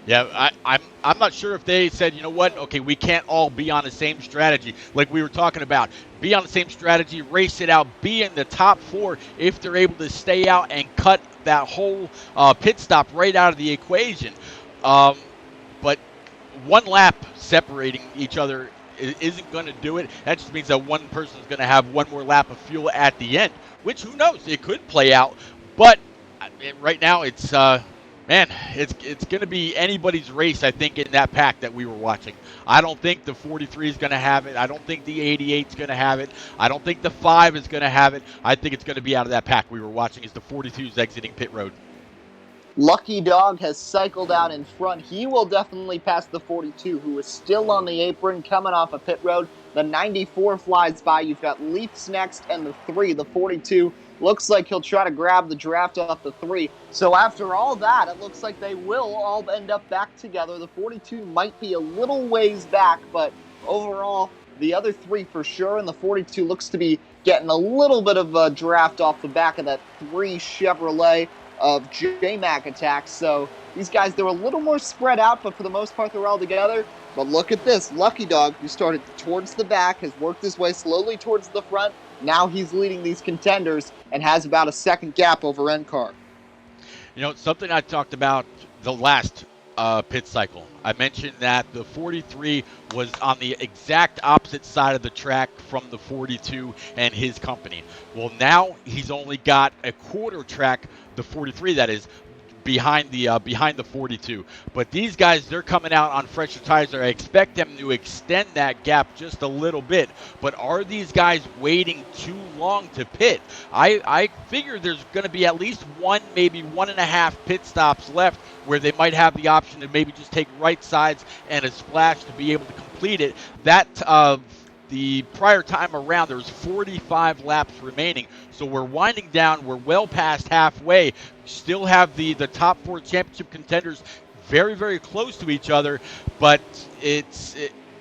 Yeah, I'm not sure if they said, you know what, okay, we can't all be on the same strategy like we were talking about. Be on the same strategy, race it out, be in the top 4 if they're able to stay out and cut that whole pit stop right out of the equation. But 1 lap separating each other isn't going to do it. That just means that one person is going to have 1 more lap of fuel at the end, which, who knows, it could play out. But right now it's it's going to be anybody's race, I think, in that pack that we were watching. I don't think the 43 is going to have it. I don't think the 88 is going to have it. I don't think the 5 is going to have it. I think it's going to be out of that pack we were watching as the 42 is exiting pit road. Lucky Dog has cycled out in front. He will definitely pass the 42, who is still on the apron coming off a pit road. The 94 flies by. You've got Leafs next, and the 3, the 42, looks like he'll try to grab the draft off the 3. So after all that, it looks like they will all end up back together. The 42 might be a little ways back, but overall, the other 3 for sure, and the 42 looks to be getting a little bit of a draft off the back of that 3 Chevrolet of J-Mac attacks. So these guys, they're a little more spread out, but for the most part, they're all together. But look at this. Lucky Dog, who started towards the back, has worked his way slowly towards the front. Now he's leading these contenders and has about a second gap over NCAR. Something I talked about the last pit cycle. I mentioned that the 43 was on the exact opposite side of the track from the 42 and his company. Well, now he's only got a quarter track, the 43 that is, behind the 42. But these guys, they're coming out on fresher tires. I expect them to extend that gap just a little bit. But are these guys waiting too long to pit? I figure there's going to be at least 1, maybe 1.5 pit stops left where they might have the option to maybe just take right sides and a splash to be able to complete it. The prior time around, there was 45 laps remaining. So we're winding down. We're well past halfway. Still have the top 4 championship contenders very, very close to each other. But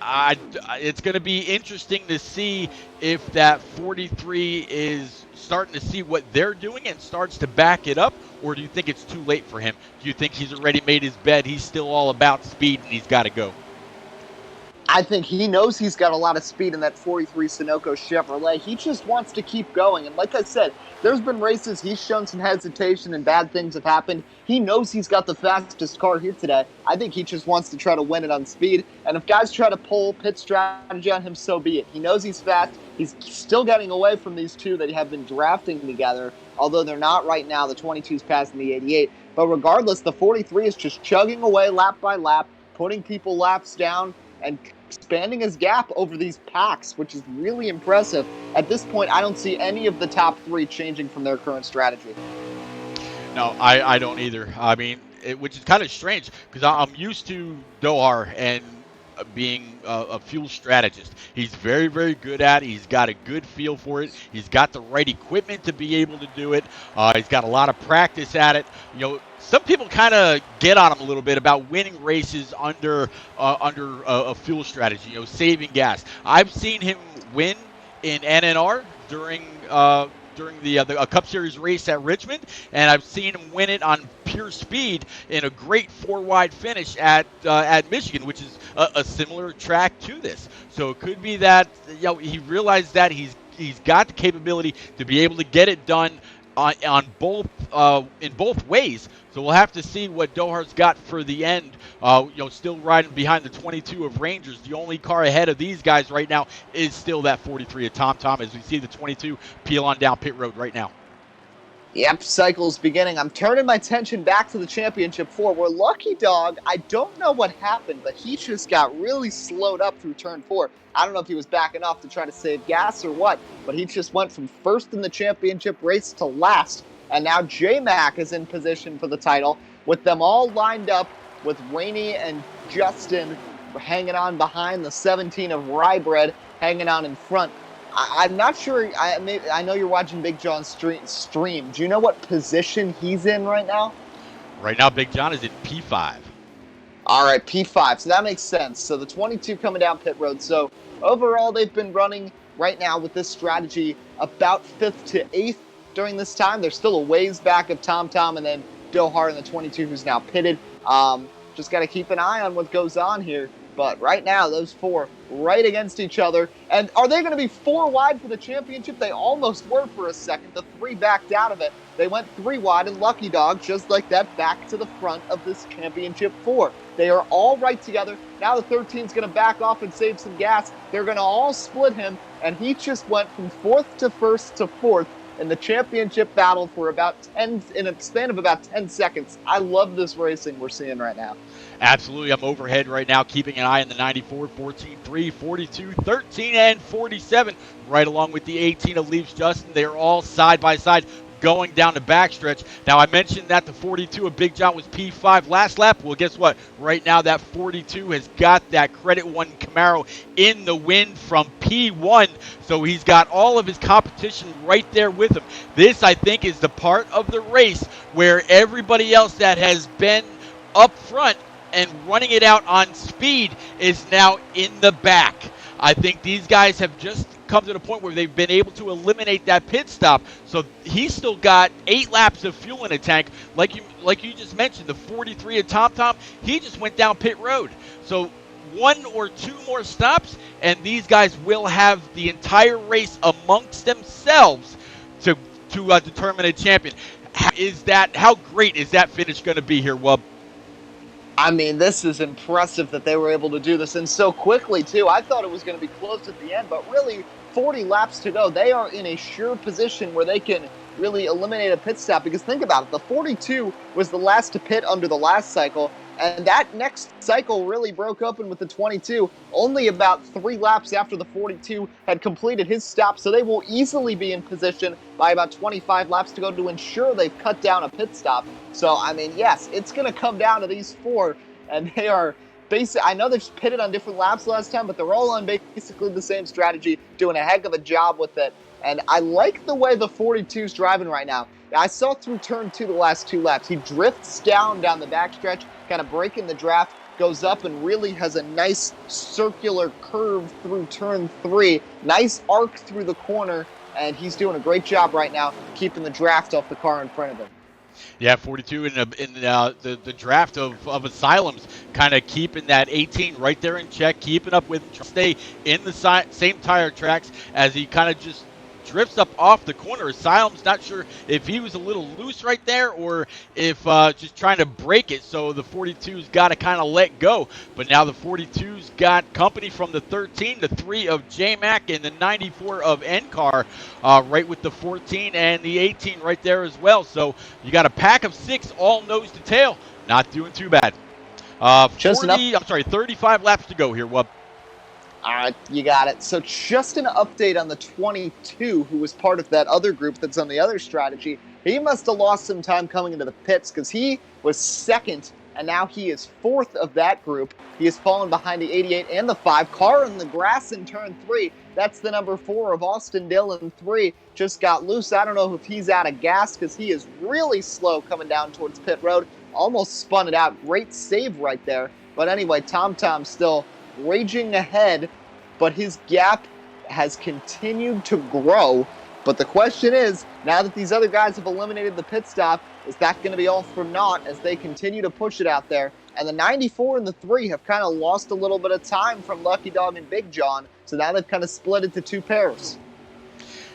It's going to be interesting to see if that 43 is starting to see what they're doing and starts to back it up, or do you think it's too late for him? Do you think he's already made his bed? He's still all about speed and he's got to go? I think he knows he's got a lot of speed in that 43 Sunoco Chevrolet. He just wants to keep going. And like I said, there's been races he's shown some hesitation and bad things have happened. He knows he's got the fastest car here today. I think he just wants to try to win it on speed. And if guys try to pull pit strategy on him, so be it. He knows he's fast. He's still getting away from these two that have been drafting together, although they're not right now. The 22's passing the 88. But regardless, the 43 is just chugging away lap by lap, putting people laps down, and expanding his gap over these packs, which is really impressive. At this point, I don't see any of the top three changing from their current strategy. No, I don't either. I mean, which is kind of strange because I'm used to Dohar and being a fuel strategist. He's very, very good at it. He's got a good feel for it. He's got the right equipment to be able to do it. He's got a lot of practice at it. Some people kind of get on him a little bit about winning races under a fuel strategy, saving gas. I've seen him win in NNR during the Cup Series race at Richmond, and I've seen him win it on pure speed in a great four-wide finish at Michigan, which is a similar track to this. So it could be that he realized that he's got the capability to be able to get it done on both in both ways. So we'll have to see what Dohar's got for the end. Still riding behind the 22 of Rangers. The only car ahead of these guys right now is still that 43 of Tom as we see the 22 peel on down pit road right now. Yep, cycle's beginning. I'm turning my attention back to the Championship 4, where Lucky Dog, I don't know what happened, but he just got really slowed up through turn 4. I don't know if he was backing off to try to save gas or what, but he just went from first in the championship race to last. And now J-Mac is in position for the title, with them all lined up, with Rainey and Justin hanging on behind, the 17 of Rye hanging on in front. I'm not sure. I know you're watching Big John's stream. Do you know what position he's in right now? Right now, Big John is in P5. All right, P5. So that makes sense. So the 22 coming down pit road. So overall, they've been running right now with this strategy about 5th to 8th during this time. They're still a ways back of Tom and then Dohar in the 22 who's now pitted. Just got to keep an eye on what goes on here. But right now, those four right against each other. And are they going to be 4 wide for the championship? They almost were for a second. The 3 backed out of it. They went 3 wide, and Lucky Dog, just like that, back to the front of this championship 4. They are all right together. Now the 13's going to back off and save some gas. They're going to all split him, and he just went from 4th to 1st to 4th in the championship battle for about 10, in a span of about 10 seconds. I love this racing we're seeing right now. Absolutely. I'm overhead right now, keeping an eye on the 94, 14, 3, 42, 13, and 47, right along with the 18 of Leaves Justin. They are all side by side going down the backstretch. Now, I mentioned that the 42 of Big John was P5 last lap. Well, guess what? Right now, that 42 has got that Credit One Camaro in the win from P1. So he's got all of his competition right there with him. This, I think, is the part of the race where everybody else that has been up front and running it out on speed is now in the back. I think these guys have just come to the point where they've been able to eliminate that pit stop. So he's still got 8 laps of fuel in the tank. Like you just mentioned, the 43 of Tom, he just went down pit road. So 1 or 2 more stops, and these guys will have the entire race amongst themselves to determine a champion. How great is that finish going to be here, Wub? I mean, this is impressive that they were able to do this, and so quickly, too. I thought it was going to be close at the end, but really, 40 laps to go. They are in a sure position where they can really eliminate a pit stop, because think about it. The 42 was the last to pit under the last cycle, and that next cycle really broke open with the 22 only about 3 laps after the 42 had completed his stop, so they will easily be in position by about 25 laps to go to ensure they've cut down a pit stop. So, I mean, yes, it's going to come down to these 4, and they are I know they've pitted on different laps last time, but they're all on basically the same strategy, doing a heck of a job with it. And I like the way the 42's driving right now. I saw through turn 2 the last 2 laps. He drifts down the backstretch, kind of breaking the draft, goes up and really has a nice circular curve through turn 3. Nice arc through the corner, and he's doing a great job right now keeping the draft off the car in front of him. Yeah, 42 in the draft of Asylums, kind of keeping that 18 right there in check, keeping up with him, trying to stay in the same tire tracks as he kind of just drifts up off the corner. Asylum's not sure if he was a little loose right there or if just trying to break it. So the 42's got to kind of let go. But now the 42's got company from the 13, the 3 of J-Mac, and the 94 of NCAR, right with the 14 and the 18 right there as well. So you got a pack of 6 all nose to tail. Not doing too bad. 35 laps to go here, Wub. All right, you got it. So just an update on the 22, who was part of that other group that's on the other strategy. He must have lost some time coming into the pits because he was second, and now he is fourth of that group. He has fallen behind the 88 and the 5. Car in the grass in turn 3. That's the number 4 of Austin Dillon. 3 just got loose. I don't know if he's out of gas because he is really slow coming down towards pit road. Almost spun it out. Great save right there. But anyway, Tom still raging ahead, but his gap has continued to grow. But the question is, now that these other guys have eliminated the pit stop, is that going to be all for naught as they continue to push it out there? And the 94 and the 3 have kind of lost a little bit of time from Lucky Dog and Big John, so now they've kind of split into 2 pairs.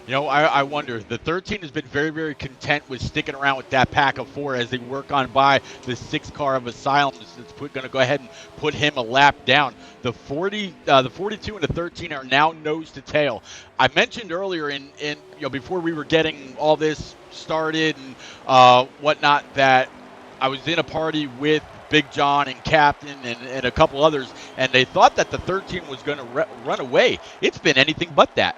You know, I wonder. The 13 has been very, very content with sticking around with that pack of 4 as they work on by the 6 car of Asylum. It's going to go ahead and put him a lap down. The 42 and the 13 are now nose to tail. I mentioned earlier in before we were getting all this started and whatnot that I was in a party with Big John and Captain and a couple others, and they thought that the 13 was going to run away. It's been anything but that.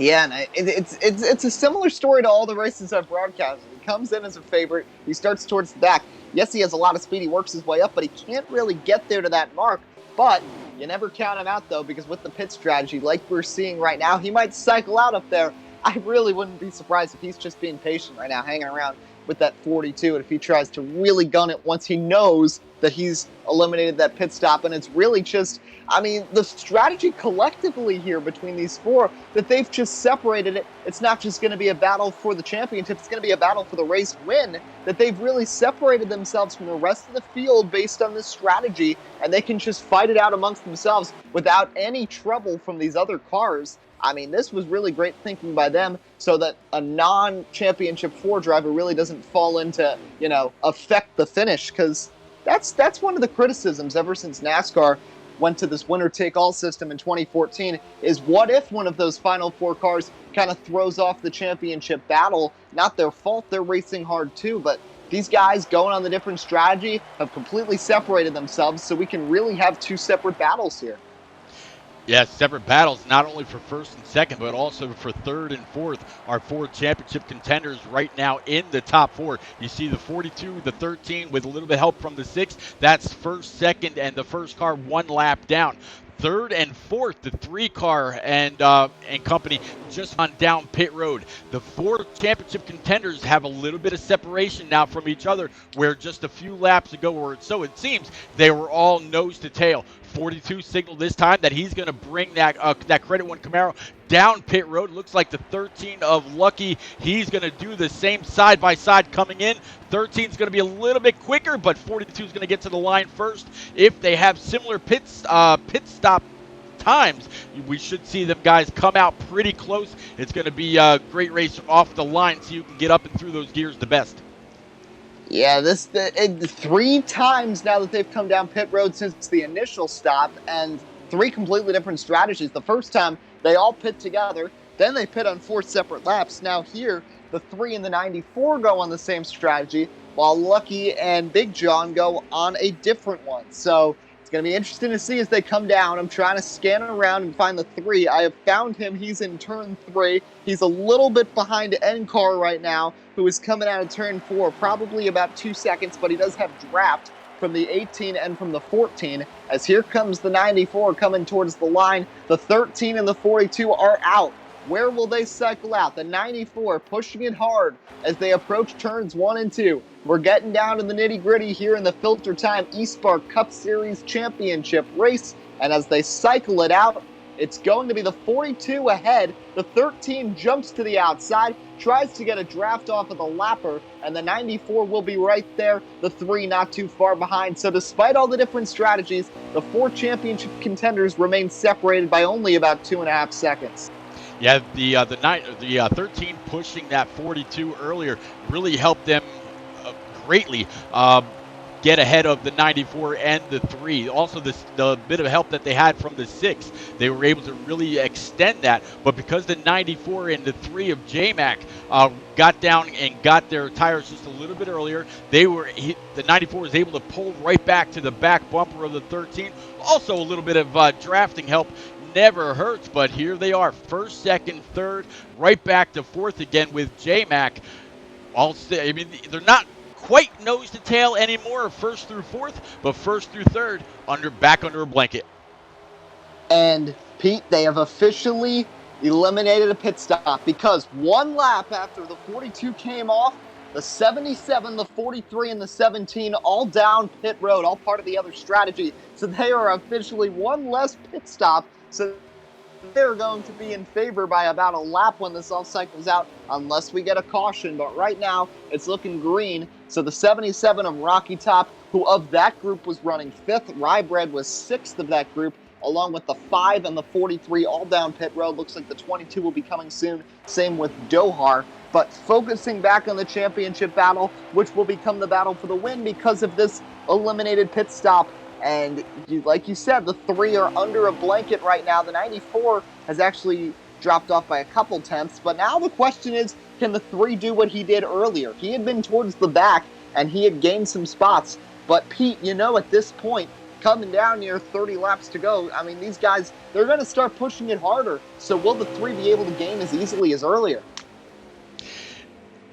Yeah, and it's a similar story to all the races I've broadcasted. He comes in as a favorite. He starts towards the back. Yes, he has a lot of speed. He works his way up, but he can't really get there to that mark. But you never count him out, though, because with the pit strategy, like we're seeing right now, he might cycle out up there. I really wouldn't be surprised if he's just being patient right now, hanging around with that 42, and if he tries to really gun it once he knows that he's eliminated that pit stop. And it's really just, the strategy collectively here between these 4, that they've just separated it. It's not just going to be a battle for the championship, it's going to be a battle for the race win, that they've really separated themselves from the rest of the field based on this strategy, and they can just fight it out amongst themselves without any trouble from these other cars. This was really great thinking by them so that a non-championship 4 driver really doesn't fall into, affect the finish, because that's one of the criticisms ever since NASCAR went to this winner-take-all system in 2014 is what if one of those final 4 cars kind of throws off the championship battle? Not their fault, they're racing hard too, but these guys going on the different strategy have completely separated themselves, so we can really have 2 separate battles here. Yeah, separate battles, not only for first and second, but also for third and fourth. Our 4 championship contenders right now in the top 4. You see the 42, the 13 with a little bit of help from the 6. That's first, second, and the first car 1 lap down. Third and fourth, the 3 car and company just on down pit road. The 4 championship contenders have a little bit of separation now from each other, where just a few laps ago, or so it seems, they were all nose to tail. 42 signaled this time that he's going to bring that Credit One Camaro down pit road. Looks like the 13 of Lucky, he's going to do the same side by side coming in. 13 is going to be a little bit quicker, but 42 is going to get to the line first. If they have similar pit stop times, we should see them guys come out pretty close. It's going to be a great race off the line, so you can get up and through those gears the best. Yeah, 3 times now that they've come down pit road since the initial stop, and 3 completely different strategies. The first time, they all pit together, then they pit on 4 separate laps. Now here, the 3 and the 94 go on the same strategy, while Lucky and Big John go on a different one. So it's going to be interesting to see as they come down. I'm trying to scan around and find the 3. I have found him. He's in turn 3. He's a little bit behind NCAR right now, who is coming out of turn 4, probably about 2 seconds, but he does have draft from the 18 and from the 14, as here comes the 94 coming towards the line. The 13 and the 42 are out. Where will they cycle out? The 94 pushing it hard as they approach turns 1 and 2. We're getting down to the nitty-gritty here in the Filter Time eSpark Cup Series Championship race, and as they cycle it out, it's going to be the 42 ahead. The 13 jumps to the outside, tries to get a draft off of the lapper, and the 94 will be right there. The 3 not too far behind. So despite all the different strategies, the 4 championship contenders remain separated by only about 2.5 seconds. Yeah, the 13 pushing that 42 earlier really helped them greatly get ahead of the 94 and the 3. Also, the bit of help that they had from the 6, they were able to really extend that. But because the 94 and the 3 of J-Mac got down and got their tires just a little bit earlier, the 94 was able to pull right back to the back bumper of the 13. Also, a little bit of drafting help never hurts, but here they are, first, second, third, right back to fourth again with J-Mac. I mean, they're not quite nose to tail anymore, first through fourth, but first through third, back under a blanket. And Pete, they have officially eliminated a pit stop because one lap after the 42 came off, the 77, the 43, and the 17 all down pit road, all part of the other strategy. So they are officially one less pit stop. So they're going to be in favor by about a lap when this all cycles out, unless we get a caution. But right now, it's looking green. So the 77 of Rocky Top, who of that group was running 5th, Rybread was 6th of that group, along with the 5 and the 43 all down pit road. Looks like the 22 will be coming soon. Same with Dohar. But focusing back on the championship battle, which will become the battle for the win because of this eliminated pit stop. And like you said, the 3 are under a blanket right now. The 94 has actually dropped off by a couple tenths. But now the question is, can the 3 do what he did earlier? He had been towards the back, and he had gained some spots. But Pete, at this point, coming down near 30 laps to go, I mean, these guys, they're going to start pushing it harder. So will the 3 be able to gain as easily as earlier?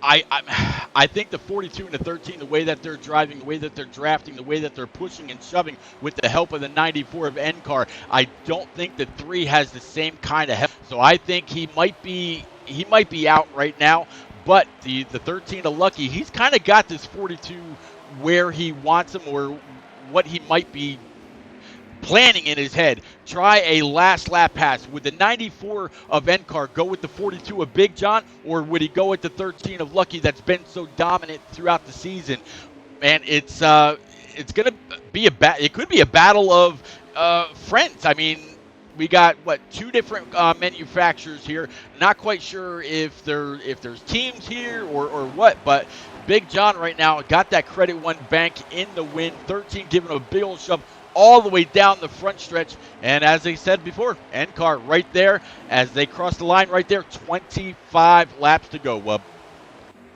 I think the 42 and the 13, the way that they're driving, the way that they're drafting, the way that they're pushing and shoving with the help of the 94 of NCAR, I don't think the 3 has the same kind of help. So I think he might be out right now. But the 13 of Lucky, he's kind of got this 42 where he wants him, or what he might be planning in his head. Try a last lap pass. Would the 94 of NCAR go with the 42 of Big John, or would he go with the 13 of Lucky that's been so dominant throughout the season? Man, it's gonna be it could be a battle of friends. I mean, we got 2 different manufacturers here. Not quite sure if there's teams here or what, but Big John right now got that Credit One bank in the win. 13 giving him a big old shove all the way down the front stretch. And as I said before, NCAR right there as they cross the line right there. 25 laps to go, Wub.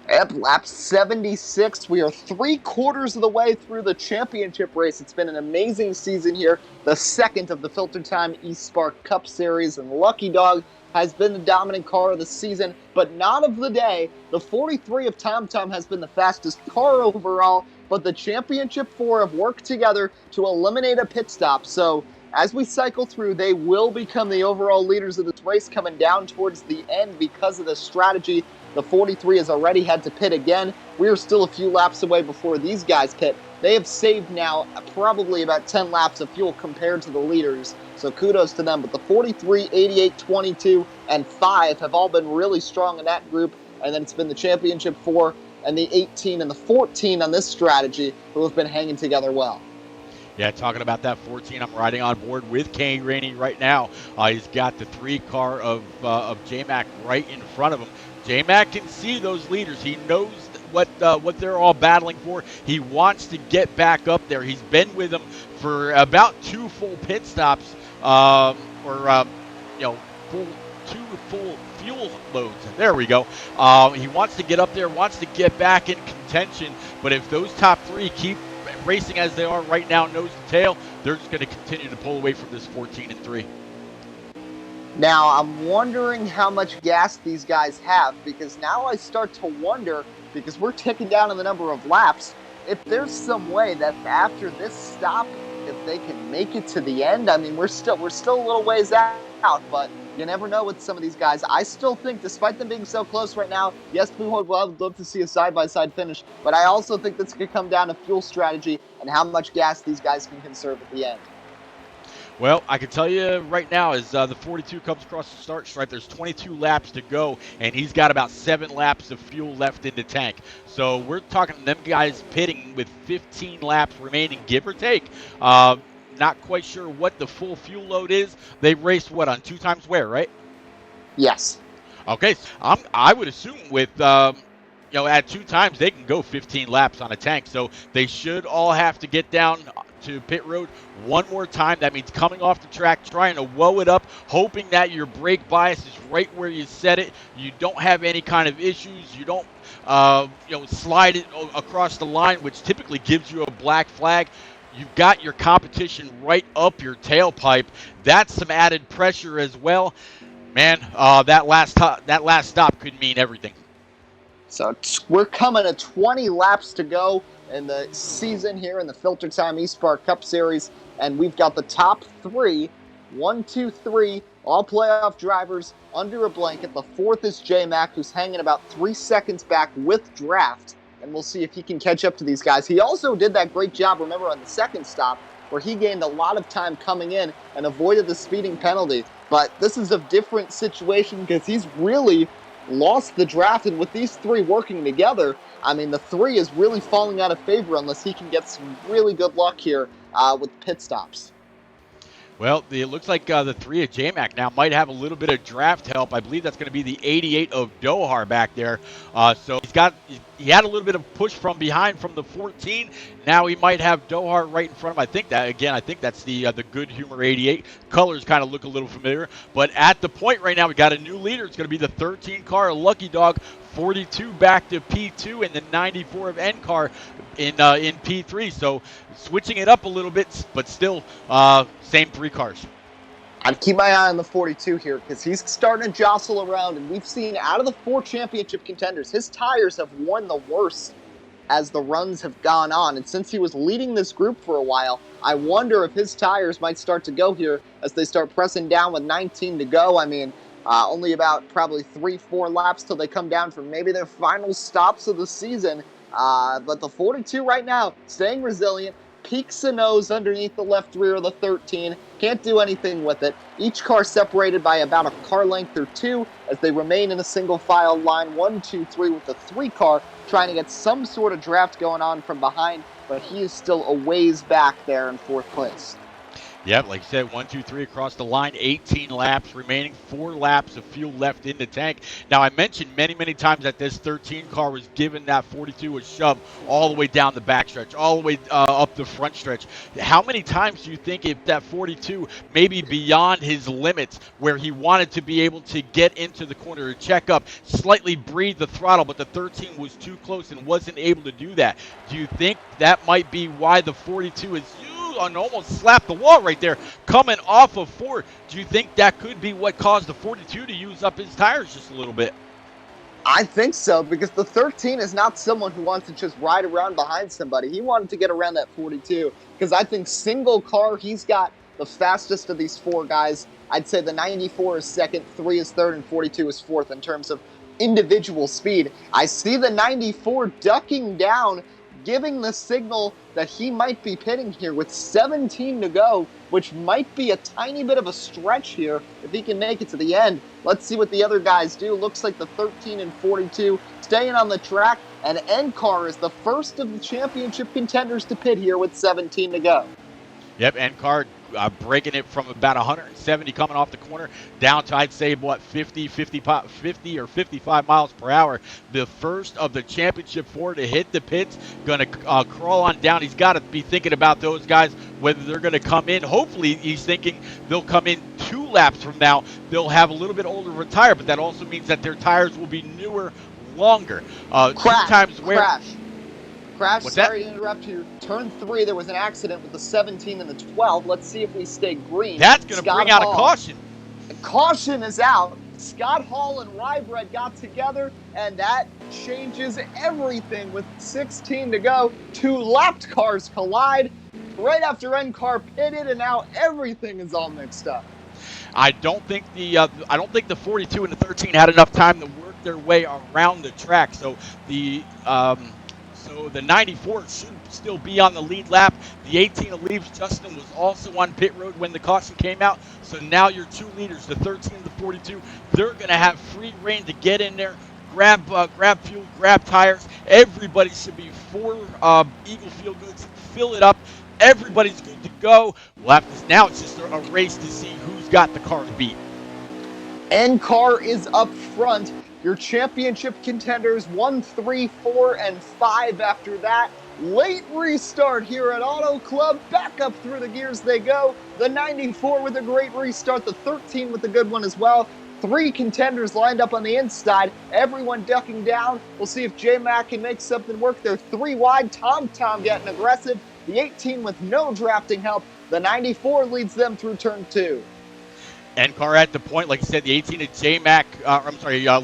Yep, lap 76. We are 3/4 of the way through the championship race. It's been an amazing season here. The second of the Filter Time eSpark Cup Series, and Lucky Dog has been the dominant car of the season, but not of the day. The 43 of Tom Tom has been the fastest car overall, but the championship 4 have worked together to eliminate a pit stop. So as we cycle through, they will become the overall leaders of this race coming down towards the end because of the strategy. The 43 has already had to pit again. We are still a few laps away before these guys pit. They have saved now probably about 10 laps of fuel compared to the leaders, so kudos to them. But the 43, 88, 22, and 5 have all been really strong in that group, and then it's been the championship 4 and the 18 and the 14 on this strategy who have been hanging together well. Yeah, talking about that 14, I'm riding on board with Kane Rainey right now. He's got the 3 car of J-Mac right in front of him. J-Mac can see those leaders. He knows what they're all battling for. He wants to get back up there. He's been with them for about 2 full pit stops, two full fuel loads. There we go. He wants to get up there, wants to get back in contention. But if those top 3 keep racing as they are right now, nose to tail, they're just going to continue to pull away from this 14 and 3. Now, I'm wondering how much gas these guys have, because now I start to wonder, because we're ticking down on the number of laps, if there's some way that after this stop, if they can make it to the end. I mean, we're still a little ways out, but You never know with some of these guys. I still think, despite them being so close right now, yes, we would love to see a side-by-side finish, but I also think this could come down to fuel strategy and how much gas these guys can conserve at the end. Well, I can tell you right now, as the 42 comes across the start stripe, there's 22 laps to go, and he's got about 7 laps of fuel left in the tank. So we're talking them guys pitting with 15 laps remaining, give or take. Not quite sure what the full fuel load is. They raced, what, on 2 times wear, right? Yes. Okay, I would assume with at 2 times they can go 15 laps on a tank, so they should all have to get down to pit road one more time. That means coming off the track, trying to whoa it up, hoping that your brake bias is right where you set it. You don't have any kind of issues. You don't slide it across the line, which typically gives you a black flag. You've got your competition right up your tailpipe. That's some added pressure as well. Man, that last stop could mean everything. So we're coming to 20 laps to go in the season here in the Filter Time eSpark Cup Series, and we've got the top 3, 1, 2, 3, all playoff drivers under a blanket. The 4th is J-Mac, who's hanging about 3 seconds back with draft, and we'll see if he can catch up to these guys. He also did that great job, remember, on the second stop, where he gained a lot of time coming in and avoided the speeding penalty. But this is a different situation because he's really lost the draft, and with these 3 working together, I mean, the 3 is really falling out of favor unless he can get some really good luck here with pit stops. Well, it looks like the 3 of J-Mac now might have a little bit of draft help. I believe that's going to be the 88 of Dohar back there. So he had a little bit of push from behind from the 14. Now he might have Dohar right in front of him. I think that's the Good Humor 88. Colors kind of look a little familiar. But at the point right now, we got a new leader. It's going to be the 13 car, Lucky Dog. 42 back to P2 and the 94 of NCAR in P3. So switching it up a little bit, but still same 3 cars. I'd keep my eye on the 42 here because he's starting to jostle around, and we've seen out of the 4 championship contenders, his tires have worn the worst as the runs have gone on. And since he was leading this group for a while, I wonder if his tires might start to go here as they start pressing down with 19 to go. I mean, only about probably 3-4 laps till they come down for maybe their final stops of the season. But the 42 right now, staying resilient, peaks a nose underneath the left rear of the 13. Can't do anything with it. Each car separated by about a car length or 2 as they remain in a single file line. 1, 2, 3 with the 3 car trying to get some sort of draft going on from behind, but he is still a ways back there in 4th place. Yep, like you said, 1, 2, 3 across the line, 18 laps remaining, 4 laps of fuel left in the tank. Now, I mentioned many, many times that this 13 car was giving that 42 a shove all the way down the backstretch, all the way up the front stretch. How many times do you think if that 42 maybe beyond his limits where he wanted to be able to get into the corner to check up, slightly breathe the throttle, but the 13 was too close and wasn't able to do that? Do you think that might be why the 42 is and almost slapped the wall right there coming off of 4? Do you think that could be what caused the 42 to use up his tires just a little bit? I think so, because the 13 is not someone who wants to just ride around behind somebody. He wanted to get around that 42 because I think single car, he's got the fastest of these 4 guys. I'd say the 94 is 2nd, 3 is 3rd, and 42 is 4th in terms of individual speed. I see the 94 ducking down, giving the signal that he might be pitting here with 17 to go, which might be a tiny bit of a stretch here if he can make it to the end. Let's see what the other guys do. Looks like the 13 and 42 staying on the track, and NCAR is the first of the championship contenders to pit here with 17 to go. Yep, NCAR breaking it from about 170 coming off the corner down to, I'd say, 50 or 55 miles per hour. The first of the championship 4 to hit the pits, going to crawl on down. He's got to be thinking about those guys, whether they're going to come in. Hopefully, he's thinking they'll come in 2 laps from now. They'll have a little bit older of a tire, but that also means that their tires will be newer, longer. Crash, What's sorry that? to interrupt you. Turn 3, there was an accident with the 17 and the 12. Let's see if we stay green. That's going to bring out a caution. Caution is out. Scott Hall and Rybread got together, and that changes everything with 16 to go. 2 lapped cars collide right after NCAR pitted, and now everything is all mixed up. I don't think the 42 and the 13 had enough time to work their way around the track. So the 94 should still be on the lead lap. The 18 of Leaves Justin was also on pit road when the caution came out. So now your two leaders, the 13 and the 42, they're going to have free reign to get in there, grab fuel, grab tires. Everybody should be for Eagle Feel Goods. Fill it up. Everybody's good to go. Now it's just a race to see who's got the car to beat. NCAR is up front. Your championship contenders 1, 3, 4, and 5 after that. Late restart here at Auto Club. Back up through the gears they go. The 94 with a great restart. The 13 with a good one as well. 3 contenders lined up on the inside. Everyone ducking down. We'll see if J-Mac can make something work. They're 3 wide. Tom getting aggressive. The 18 with no drafting help. The 94 leads them through turn 2. NCAR at the point, like I said, the 18 of J-Mac,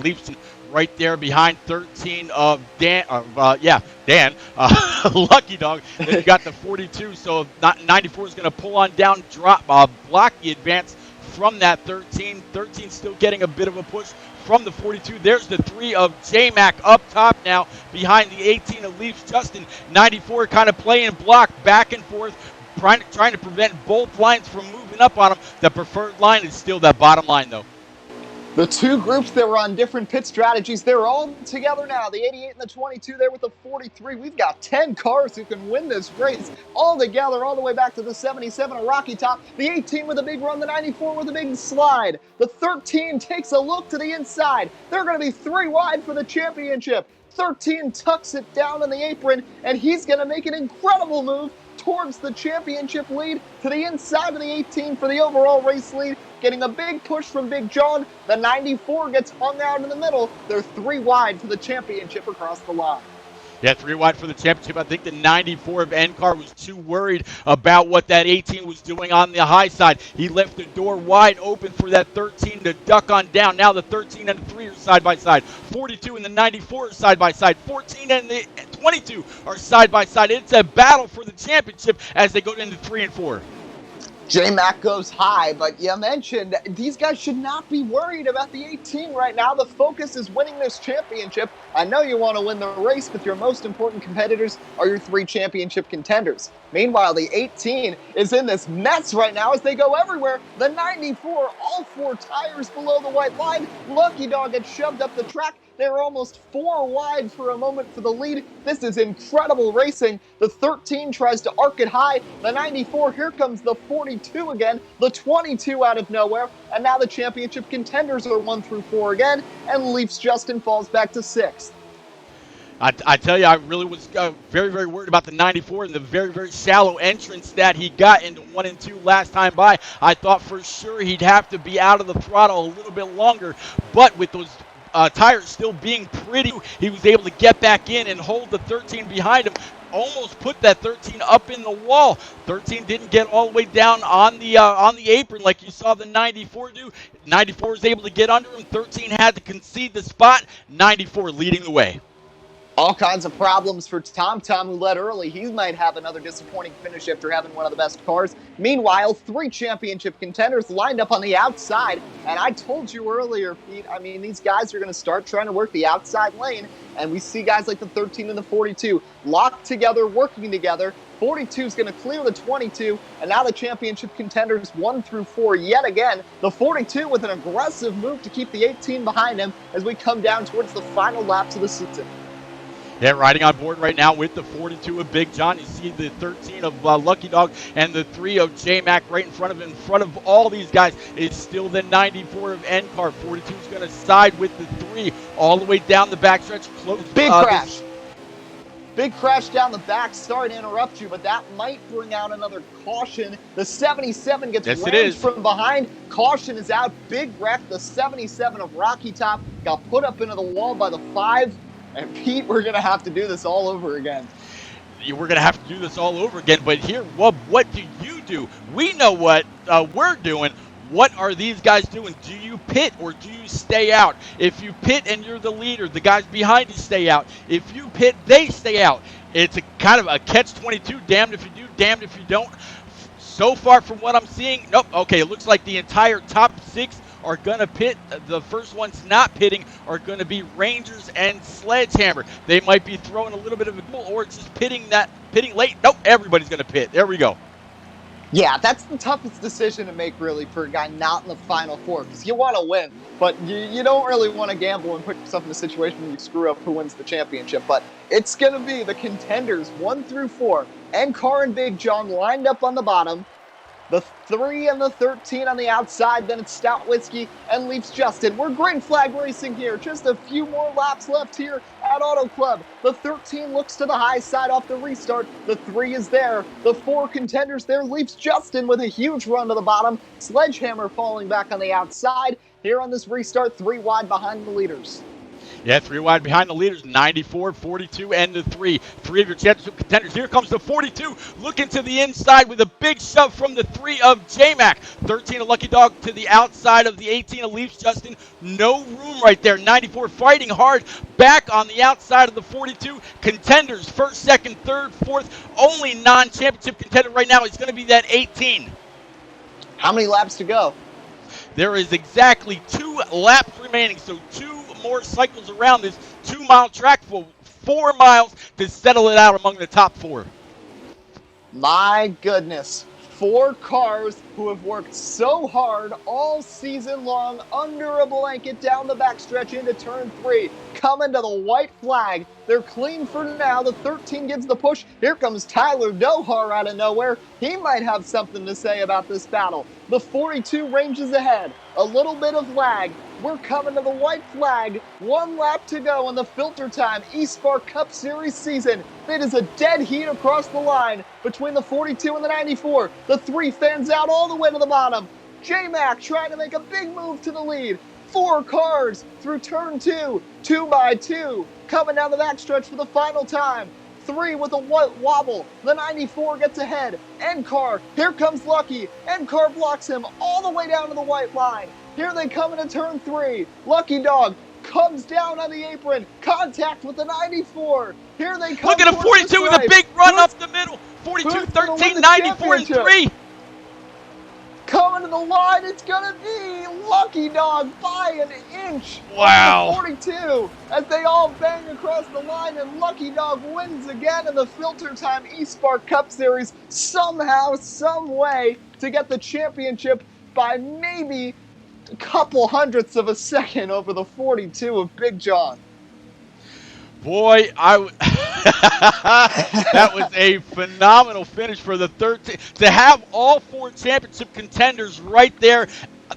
Leaps right there behind 13 of Dan, Lucky Dog. Then you got the 42, so 94 is going to pull on down, block the advance from that 13. 13 still getting a bit of a push from the 42. There's the 3 of J-Mac up top now behind the 18 of Leaps Justin. 94 kind of playing block back and forth, trying to prevent both lines from moving up on them. The preferred line is still that bottom line, though. The two groups that were on different pit strategies, they're all together now. The 88 and the 22 there with the 43. We've got 10 cars who can win this race all together, all the way back to the 77 of Rocky Top. The 18 with a big run, the 94 with a big slide. The 13 takes a look to the inside. They're going to be 3 wide for the championship. 13 tucks it down in the apron, and he's going to make an incredible move towards the championship lead to the inside of the 18 for the overall race lead, getting a big push from Big John. The 94 gets hung out in the middle. They're 3 wide for the championship across the line. Yeah, 3 wide for the championship. I think the 94 of NCAR was too worried about what that 18 was doing on the high side. He left the door wide open for that 13 to duck on down. Now the 13 and the 3 are side by side. 42 and the 94 are side by side. 14 and the 22 are side by side. It's a battle for the championship as they go into 3 and 4. J-Mac goes high, but you mentioned these guys should not be worried about the 18 right now. The focus is winning this championship. I know you want to win the race, but your most important competitors are your 3 championship contenders. Meanwhile, the 18 is in this mess right now as they go everywhere. The 94, all 4 tires below the white line. Lucky Dog gets shoved up the track. They're almost 4 wide for a moment for the lead. This is incredible racing. The 13 tries to arc it high. The 94, here comes the 42 again. The 22 out of nowhere. And now the championship contenders are 1 through 4 again. And Leafs Justin falls back to 6th. I tell you, I really was very, very worried about the 94 and the very, very shallow entrance that he got into 1 and 2 last time by. I thought for sure he'd have to be out of the throttle a little bit longer, but with those tires still being pretty, he was able to get back in and hold the 13 behind him. Almost put that 13 up in the wall. 13 didn't get all the way down on the apron like you saw the 94 do. 94 was able to get under him. 13 had to concede the spot. 94 leading the way. All kinds of problems for Tom, who led early. He might have another disappointing finish after having one of the best cars. Meanwhile, 3 championship contenders lined up on the outside. And I told you earlier, Pete, I mean, these guys are going to start trying to work the outside lane. And we see guys like the 13 and the 42 locked together, working together. 42 is going to clear the 22, and now the championship contenders 1 through 4 yet again. The 42 with an aggressive move to keep the 18 behind him as we come down towards the final laps of the season. Yeah, riding on board right now with the 42 of Big John. You see the 13 of Lucky Dog and the 3 of J-Mac right in front of him. In front of all these guys is still the 94 of NCAR. 42 is going to side with the 3 all the way down the backstretch. Close. Big crash. Big crash down the back. Sorry to interrupt you, but that might bring out another caution. The 77 gets rammed from behind. Caution is out. Big wreck. The 77 of Rocky Top got put up into the wall by the 5. And Pete, we're going to have to do this all over again. We're going to have to do this all over again. But here, what do you do? We know what we're doing. What are these guys doing? Do you pit or do you stay out? If you pit and you're the leader, the guys behind you stay out. If you pit, they stay out. It's a kind of a catch-22. Damned if you do, damned if you don't. So far from what I'm seeing, nope. Okay, it looks like the entire top 6 are going to pit. The first ones not pitting are going to be Rangers and Sledgehammer. They might be throwing a little bit of a goal or just pitting late. Nope, everybody's going to pit. There we go. Yeah, that's the toughest decision to make, really, for a guy not in the Final Four, because you want to win, but you don't really want to gamble and put yourself in a situation where you screw up who wins the championship. But it's going to be the Contenders 1 through 4, and Carr and Big John lined up on the bottom, the 3 and the 13 on the outside, then it's Stout Whiskey and Leafs Justin. We're green flag racing here. Just a few more laps left here at Auto Club. The 13 looks to the high side off the restart. The 3 is there. The 4 Contenders there. Leafs Justin with a huge run to the bottom. Sledgehammer falling back on the outside. Here on this restart, 3 wide behind the leaders. Yeah, 3 wide behind the leaders, 94, 42, and the 3. 3 of your championship contenders. Here comes the 42, looking to the inside with a big shove from the 3 of J-Mac. 13 of Lucky Dog to the outside of the 18 of Leafs Justin. No room right there. 94 fighting hard back on the outside of the 42. Contenders, first, second, third, fourth. Only non-championship contender right now is going to be that 18. How many laps to go? There is exactly 2 laps remaining, so 2 more cycles around this 2-mile track for 4 miles to settle it out among the top 4. My goodness. 4 cars who have worked so hard all season long under a blanket down the backstretch into turn 3, coming to the white flag. They're clean for now. The 13 gives the push. Here comes Tyler Dohar out of nowhere. He might have something to say about this battle. The 42 ranges ahead. A little bit of lag. We're coming to the white flag. 1 lap to go in the Filter Time eSpark Cup Series season. It is a dead heat across the line between the 42 and the 94. The 3 fans out all the way to the bottom. J-Mac trying to make a big move to the lead. 4 cars through turn 2, 2 by 2, coming down the backstretch for the final time. 3 with a wobble. The 94 gets ahead. N-Car, here comes Lucky. N-Car blocks him all the way down to the white line. Here they come into turn 3. Lucky Dog comes down on the apron. Contact with the 94. Here they come. Look at a 42 with a big run up the middle. 42, 13, 94, and 3. Coming to the line, it's going to be Lucky Dog by an inch. Wow. 42 as they all bang across the line, and Lucky Dog wins again in the Filter Time eSpark Cup Series somehow, some way to get the championship by maybe a couple hundredths of a second over the 42 of Big John. Boy, that was a phenomenal finish for the 13. To have all 4 championship contenders right there,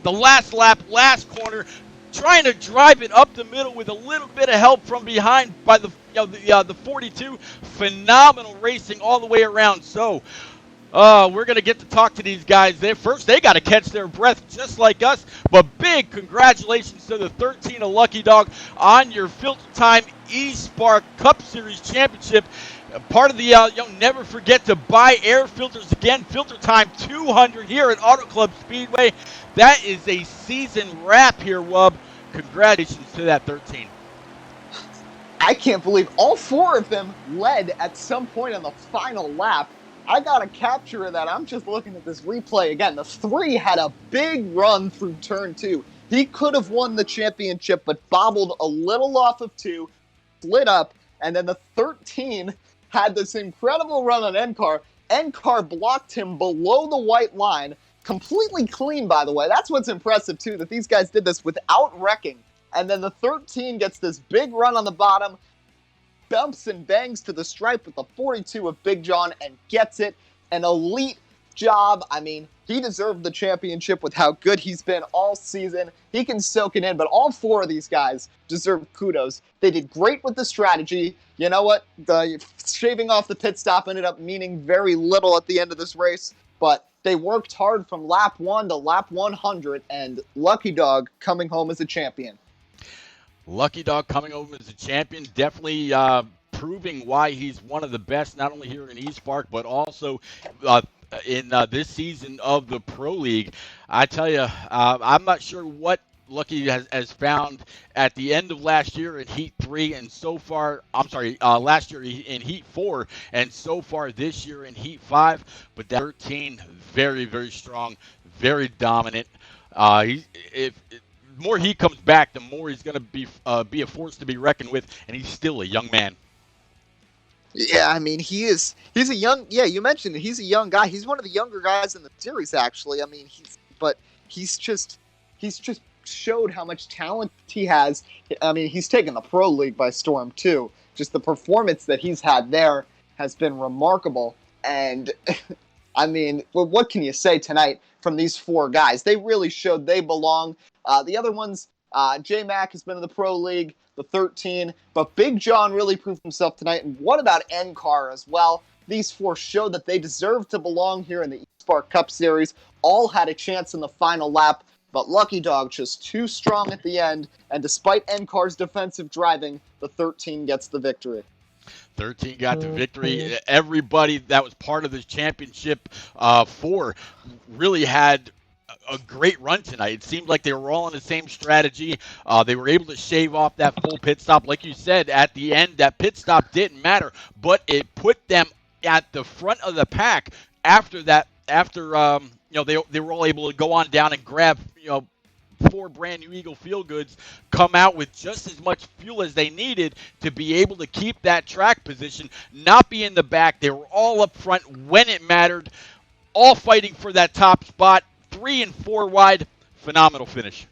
the last lap, last corner, trying to drive it up the middle with a little bit of help from behind by the 42. Phenomenal racing all the way around. So, we're going to get to talk to these guys. First, they got to catch their breath just like us. But big congratulations to the 13 of Lucky Dog on your Filter Time eSpark Cup Series Championship. Part of the, never forget to buy air filters again. Filter Time 200 here at Auto Club Speedway. That is a season wrap here, Wub. Congratulations to that 13. I can't believe all 4 of them led at some point on the final lap. I got a capture of that. I'm just looking at this replay again. The 3 had a big run through turn 2. He could have won the championship, but bobbled a little off of 2, slid up, and then the 13 had this incredible run on N-Car. N-Car blocked him below the white line, completely clean, by the way. That's what's impressive, too, that these guys did this without wrecking. And then the 13 gets this big run on the bottom, bumps and bangs to the stripe with the 42 of Big John and gets it. An elite job. I mean, he deserved the championship with how good he's been all season. He can soak it in, but all 4 of these guys deserve kudos. They did great with the strategy. You know what? The shaving off the pit stop ended up meaning very little at the end of this race, but they worked hard from lap 1 to lap 100, and Lucky Dog coming home as a champion. Lucky Dog coming over as a champion, definitely proving why he's one of the best, not only here in eSpark, but also in this season of the Pro League. I tell you, I'm not sure what Lucky has found at the end of last year in Heat 3 and so far, last year in Heat 4 and so far this year in Heat 5. But that 13, very, very strong, very dominant. If more he comes back, the more he's going to be a force to be reckoned with, and he's still a young man. Yeah, I mean, he's a young. Yeah, you mentioned it. He's a young guy. He's one of the younger guys in the series, actually. I mean, he's just showed how much talent he has. I mean, he's taken the pro league by storm too. Just the performance that he's had there has been remarkable. And I mean, well, what can you say tonight from these four guys? They really showed they belong. The other ones, J-Mac has been in the pro league, the 13, but Big John really proved himself tonight. And what about NCAR as well? These four showed that they deserve to belong here in the eSpark Cup Series. All had a chance in the final lap, but Lucky Dog just too strong at the end. And despite NCAR's defensive driving, the 13 gets the victory. 13 got the victory. Everybody that was part of this championship 4 really had a great run tonight. It seemed like they were all on the same strategy. They were able to shave off that full pit stop. Like you said, at the end, that pit stop didn't matter, but it put them at the front of the pack after that. After they were all able to go on down and grab 4 brand new Eagle Feel Goods, come out with just as much fuel as they needed to be able to keep that track position, not be in the back. They were all up front when it mattered, all fighting for that top spot, 3 and 4 wide. Phenomenal finish.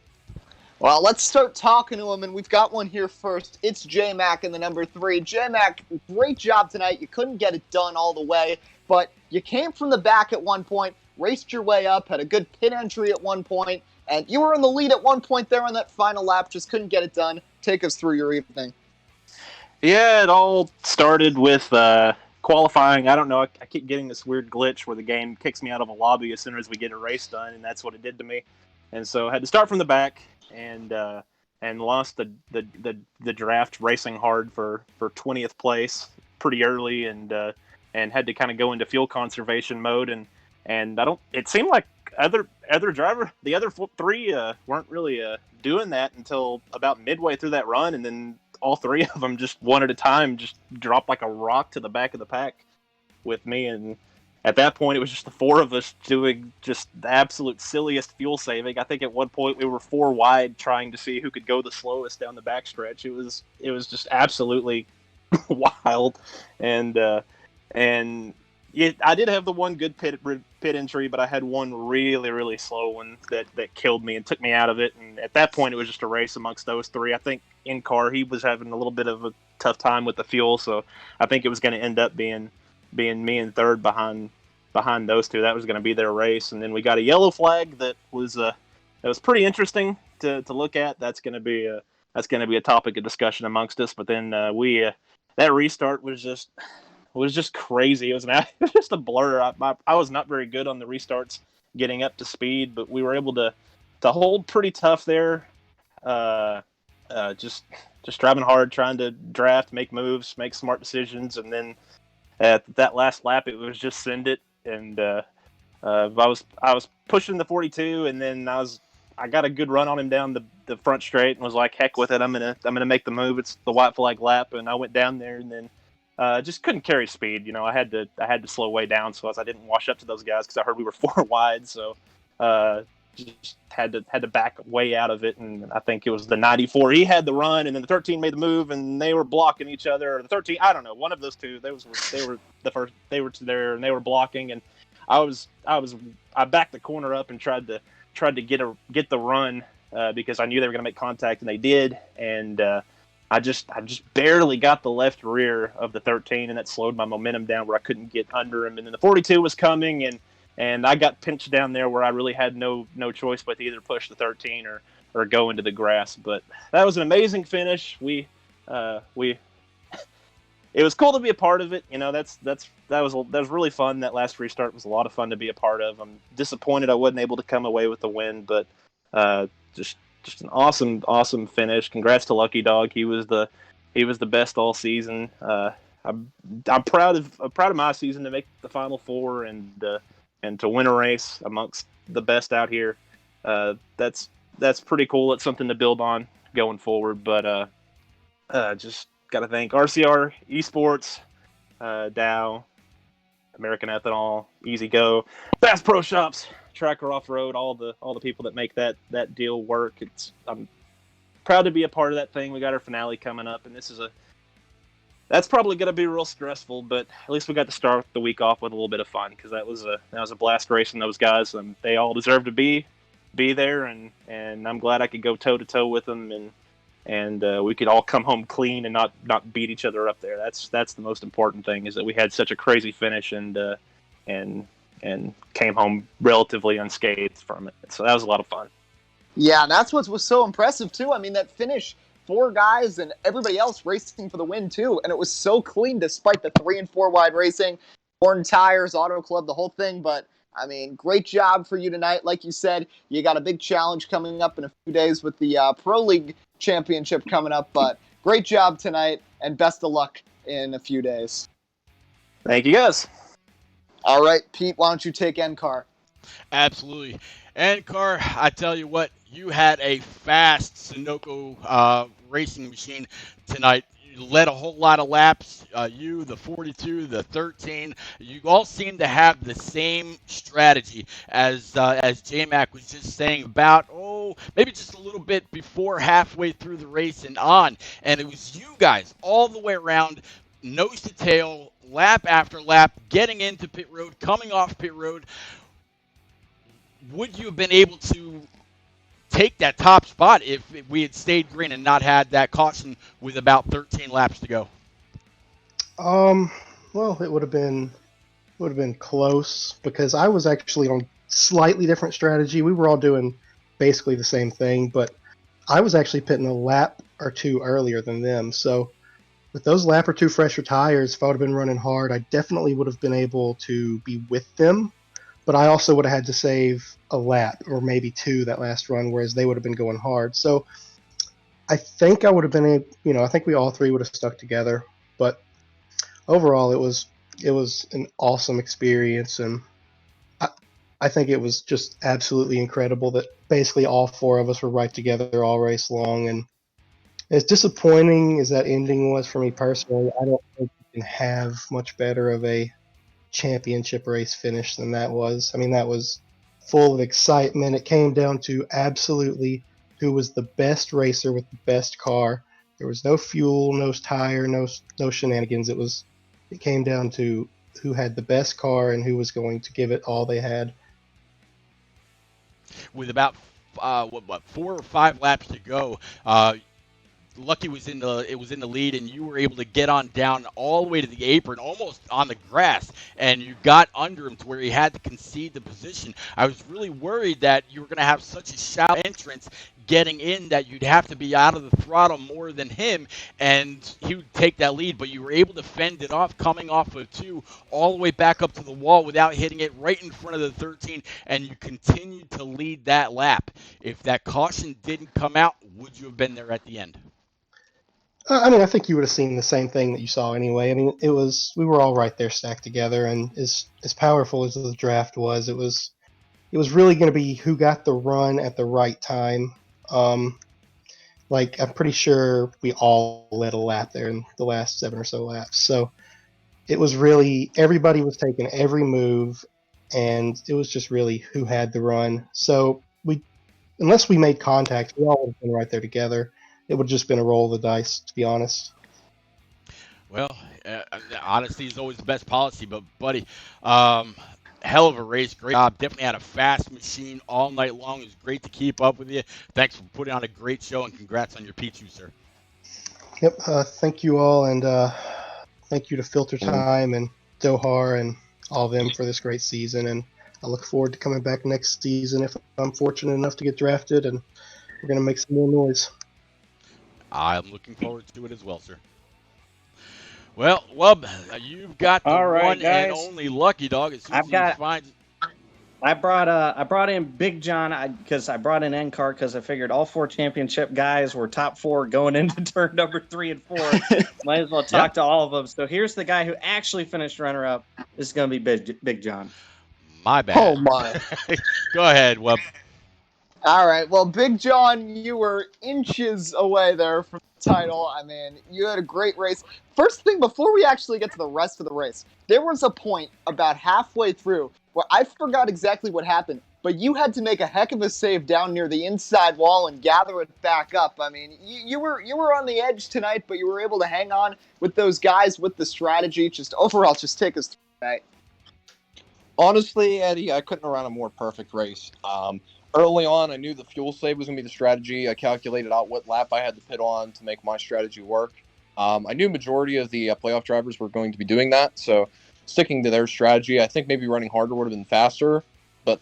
Well, let's start talking to him, and we've got one here first. It's J-Mac in the number 3. J-Mac, great job tonight. You couldn't get it done all the way, but you came from the back at one point, raced your way up, had a good pit entry at one point, and you were in the lead at one point there on that final lap, just couldn't get it done. Take us through your evening. Yeah, it all started with qualifying. I don't know, I keep getting this weird glitch where the game kicks me out of a lobby as soon as we get a race done, and that's what it did to me. And so I had to start from the back and lost the draft racing hard for 20th place pretty early, and had to kind of go into fuel conservation mode, and it seemed like the other 3 weren't really doing that until about midway through that run, and then all 3 of them just one at a time just dropped like a rock to the back of the pack with me. And at that point, it was just the 4 of us doing just the absolute silliest fuel saving. I think at one point we were 4 wide trying to see who could go the slowest down the backstretch. It was just absolutely wild. And yeah, I did have the one good pit entry, but I had one really, really slow one that killed me and took me out of it. And at that point, it was just a race amongst those 3. I think in-car, he was having a little bit of a tough time with the fuel, so I think it was going to end up being me in third behind those 2. That was going to be their race. And then we got a yellow flag that was pretty interesting to look at. That's going to be a topic of discussion amongst us. But then that restart was just crazy. It was just a blur. I was not very good on the restarts getting up to speed, but we were able to hold pretty tough there. Just driving hard, trying to draft, make moves, make smart decisions, and then at that last lap, it was just send it. And I was pushing the 42, and then I got a good run on him down the front straight, and was like, heck with it, I'm gonna make the move. It's the white flag lap, and I went down there, and then just couldn't carry speed. I had to slow way down so as I didn't wash up to those guys because I heard we were 4 wide. So just had to back way out of it. And I think it was the 94. He had the run, and then the 13 made the move, and they were blocking each other. Or the 13, I don't know, one of those 2. They were the first. They were there, and they were blocking. And I backed the corner up and tried to get the run because I knew they were going to make contact, and they did. And I just barely got the left rear of the 13, and that slowed my momentum down where I couldn't get under him. And then the 42 was coming, and I got pinched down there where I really had no choice but to either push the 13 or go into the grass. But that was an amazing finish. It was cool to be a part of it. That was really fun. That last restart was a lot of fun to be a part of. I'm disappointed I wasn't able to come away with the win, but just an awesome finish. Congrats to Lucky Dog. He was the best all season. I'm proud of my season to make the Final Four and to win a race amongst the best out here. That's that's pretty cool. It's something to build on going forward. But just got to thank RCR Esports, Dow, American Ethanol, Easy Go, Fast Pro Shops, Tracker Off Road, all the people that make that deal work. I'm proud to be a part of that thing. We got our finale coming up, and that's probably going to be real stressful, but at least we got to start the week off with a little bit of fun, because that was a blast racing those guys, and they all deserve to be there, and I'm glad I could go toe to toe with them, and we could all come home clean and not beat each other up there. That's the most important thing, is that we had such a crazy finish and came home relatively unscathed from it. So that was a lot of fun. Yeah, and that's what was so impressive too. I mean, that finish, 4 guys and everybody else racing for the win too, and it was so clean despite the 3 and 4 wide racing, worn tires, Auto Club, the whole thing. But I mean, great job for you tonight. Like you said, you got a big challenge coming up in a few days with the Pro League Championship coming up. But great job tonight, and best of luck in a few days. Thank you, guys. All right, Pete, why don't you take NCAR? Absolutely. NCAR, I tell you what, you had a fast Sunoco racing machine tonight. You led a whole lot of laps. You, the 42, the 13, you all seem to have the same strategy as J-Mac was just saying about, maybe just a little bit before halfway through the race and on. And it was you guys all the way around, nose to tail, lap after lap, getting into pit road, coming off pit road. Would you have been able to take that top spot if we had stayed green and not had that caution with about 13 laps to go? Well, it would have been close, because I was actually on slightly different strategy. We were all doing basically the same thing, but I was actually pitting a lap or 2 earlier than them. So with those lap or 2 fresher tires, if I would have been running hard, I definitely would have been able to be with them. But I also would have had to save a lap or maybe 2 that last run, whereas they would have been going hard. So I think I would have been able, I think we all 3 would have stuck together. But overall, it was an awesome experience, and I think it was just absolutely incredible that basically all 4 of us were right together all race long. And as disappointing as that ending was for me personally, I don't think you can have much better of a championship race finish than that was. I mean, that was full of excitement. It came down to absolutely who was the best racer with the best car. There was no fuel, no tire, no shenanigans. It came down to who had the best car and who was going to give it all they had. With about 4 or 5 laps to go, Lucky was in the lead, and you were able to get on down all the way to the apron, almost on the grass, and you got under him to where he had to concede the position. I was really worried that you were going to have such a shallow entrance getting in that you'd have to be out of the throttle more than him, and he would take that lead, but you were able to fend it off, coming off of 2 all the way back up to the wall without hitting it right in front of the 13, and you continued to lead that lap. If that caution didn't come out, would you have been there at the end? I mean, I think you would have seen the same thing that you saw anyway. I mean, we were all right there stacked together, and as powerful as the draft was, it was really going to be who got the run at the right time. I'm pretty sure we all led a lap there in the last 7 or so laps. So it was really, everybody was taking every move, and it was just really who had the run. So unless we made contact, we all would have been right there together. It would have just been a roll of the dice, to be honest. Well, honesty is always the best policy, but buddy, hell of a race, great job. Definitely had a fast machine all night long. It was great to keep up with you. Thanks for putting on a great show, and congrats on your P2, sir. Yep, thank you all, and thank you to Filter Time and Dohar and all of them for this great season. And I look forward to coming back next season if I'm fortunate enough to get drafted, and we're going to make some more noise. I'm looking forward to it as well, sir. Well, Wub, you've got the one and only Lucky Dog. As soon as he finds... I brought in Big John because I brought in NCAR because I figured all 4 championship guys were top 4 going into turn number 3 and 4. Might as well talk to all of them. So here's the guy who actually finished runner-up. This is going to be Big John. My bad. Oh, my. Go ahead, Wub. All right. Well, Big John, you were inches away there from the title. I mean, you had a great race. First thing, before we actually get to the rest of the race, there was a point about halfway through where I forgot exactly what happened, but you had to make a heck of a save down near the inside wall and gather it back up. I mean, you were on the edge tonight, but you were able to hang on with those guys with the strategy. Just overall, just take us through tonight. Honestly, Eddie, I couldn't have run a more perfect race. Early on, I knew the fuel save was going to be the strategy. I calculated out what lap I had to pit on to make my strategy work. I knew majority of the playoff drivers were going to be doing that, so sticking to their strategy, I think maybe running harder would have been faster. But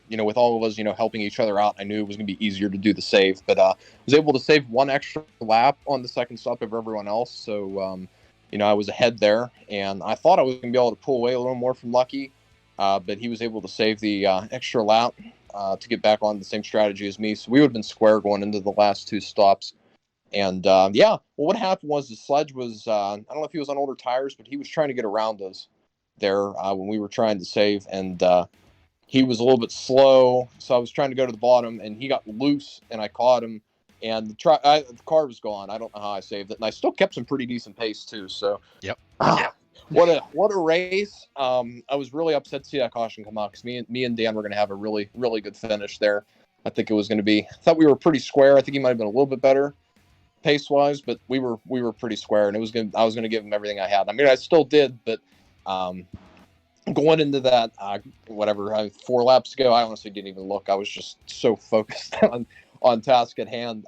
with all of us, helping each other out, I knew it was going to be easier to do the save. But I was able to save one extra lap on the second stop of everyone else, so I was ahead there, and I thought I was going to be able to pull away a little more from Lucky. But he was able to save the extra lap to get back on the same strategy as me. So we would have been square going into the last two stops. And what happened was the sledge was, I don't know if he was on older tires, but he was trying to get around us there when we were trying to save. And he was a little bit slow. So I was trying to go to the bottom, and he got loose, and I caught him. And the car was gone. I don't know how I saved it. And I still kept some pretty decent pace, too. So, Yep. What a race! I was really upset to see that caution come out because me and Dan were going to have a really, really good finish there. I think it was going to be. I thought we were pretty square. I think he might have been a little bit better pace wise, but we were pretty square, and I was going to give him everything I had. I mean, I still did, but going into that 4 laps ago, I honestly didn't even look. I was just so focused on task at hand.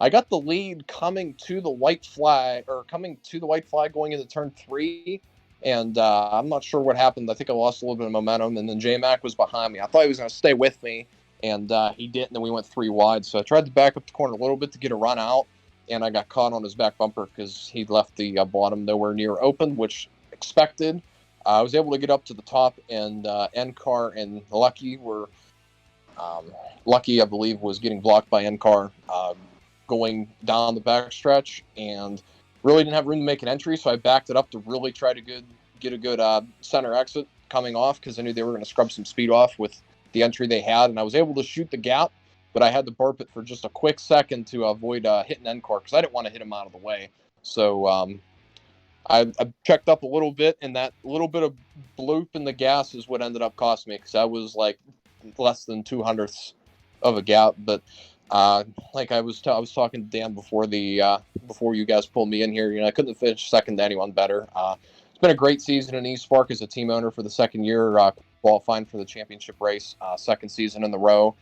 I got the lead coming to the white flag going into turn 3. And I'm not sure what happened. I think I lost a little bit of momentum, and then J-Mac was behind me. I thought he was going to stay with me, and he didn't, and then we went 3 wide. So I tried to back up the corner a little bit to get a run out, and I got caught on his back bumper because he left the bottom nowhere near open, which expected. I was able to get up to the top, and NCAR and Lucky were... Lucky, I believe, was getting blocked by NCAR going down the backstretch, and really didn't have room to make an entry, so I backed it up to really try to get a good center exit coming off because I knew they were going to scrub some speed off with the entry they had, and I was able to shoot the gap, but I had to burp it for just a quick second to avoid hitting NCAR because I didn't want to hit him out of the way. So I checked up a little bit, and that little bit of bloop in the gas is what ended up costing me because I was like less than 2/100ths of a gap. But like I was talking to Dan before you guys pulled me in here, I couldn't have finished second to anyone better. It's been a great season in East Park as a team owner for the second year, qualifying for the championship race, second season in the row,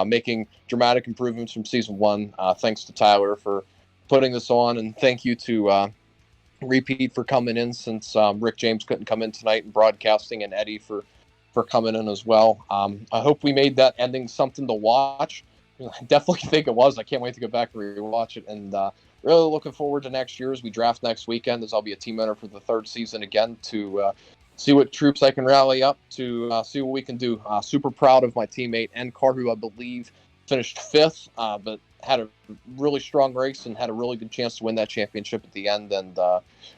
making dramatic improvements from season 1. Thanks to Tyler for putting this on, and thank you to Repeat for coming in since Rick James couldn't come in tonight and broadcasting, and Eddie for coming in as well. I hope we made that ending something to watch. I definitely think it was. I can't wait to go back and rewatch it, and really looking forward to next year as we draft next weekend, as I'll be a team owner for the 3rd season again to see what troops I can rally up to see what we can do. Super proud of my teammate NCAR, who I believe finished 5th, but had a really strong race and had a really good chance to win that championship at the end. And